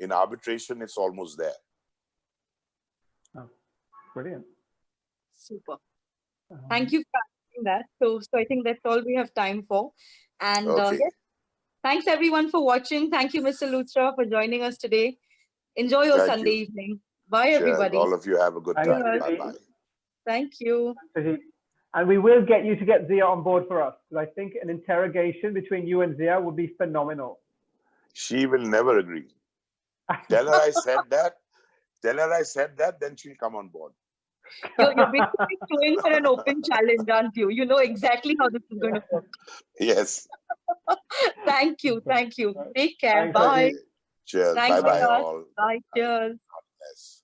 In arbitration, it's almost there. Oh, brilliant. Super. Thank you for asking that. So I think that's all we have time for. And Okay. yes, thanks everyone for watching. Thank you, Mr. Luthra, for joining us today. Enjoy your Sunday evening. Bye, everybody. All of you have a good time. Bye-bye. Thank you. And we will get you to get Zia on board for us, because I think an interrogation between you and Zia would be phenomenal. She will never agree. Tell her I said that. Tell her I said that, then she'll come on board. You're basically going for an open challenge, aren't you? You know exactly how this is going to work. Yes. Thank you. Thank you. Take care. Thanks, Bye. Rajiv. Cheers. Thanks, Bye-bye Vikas. all. Bye. Cheers. God bless.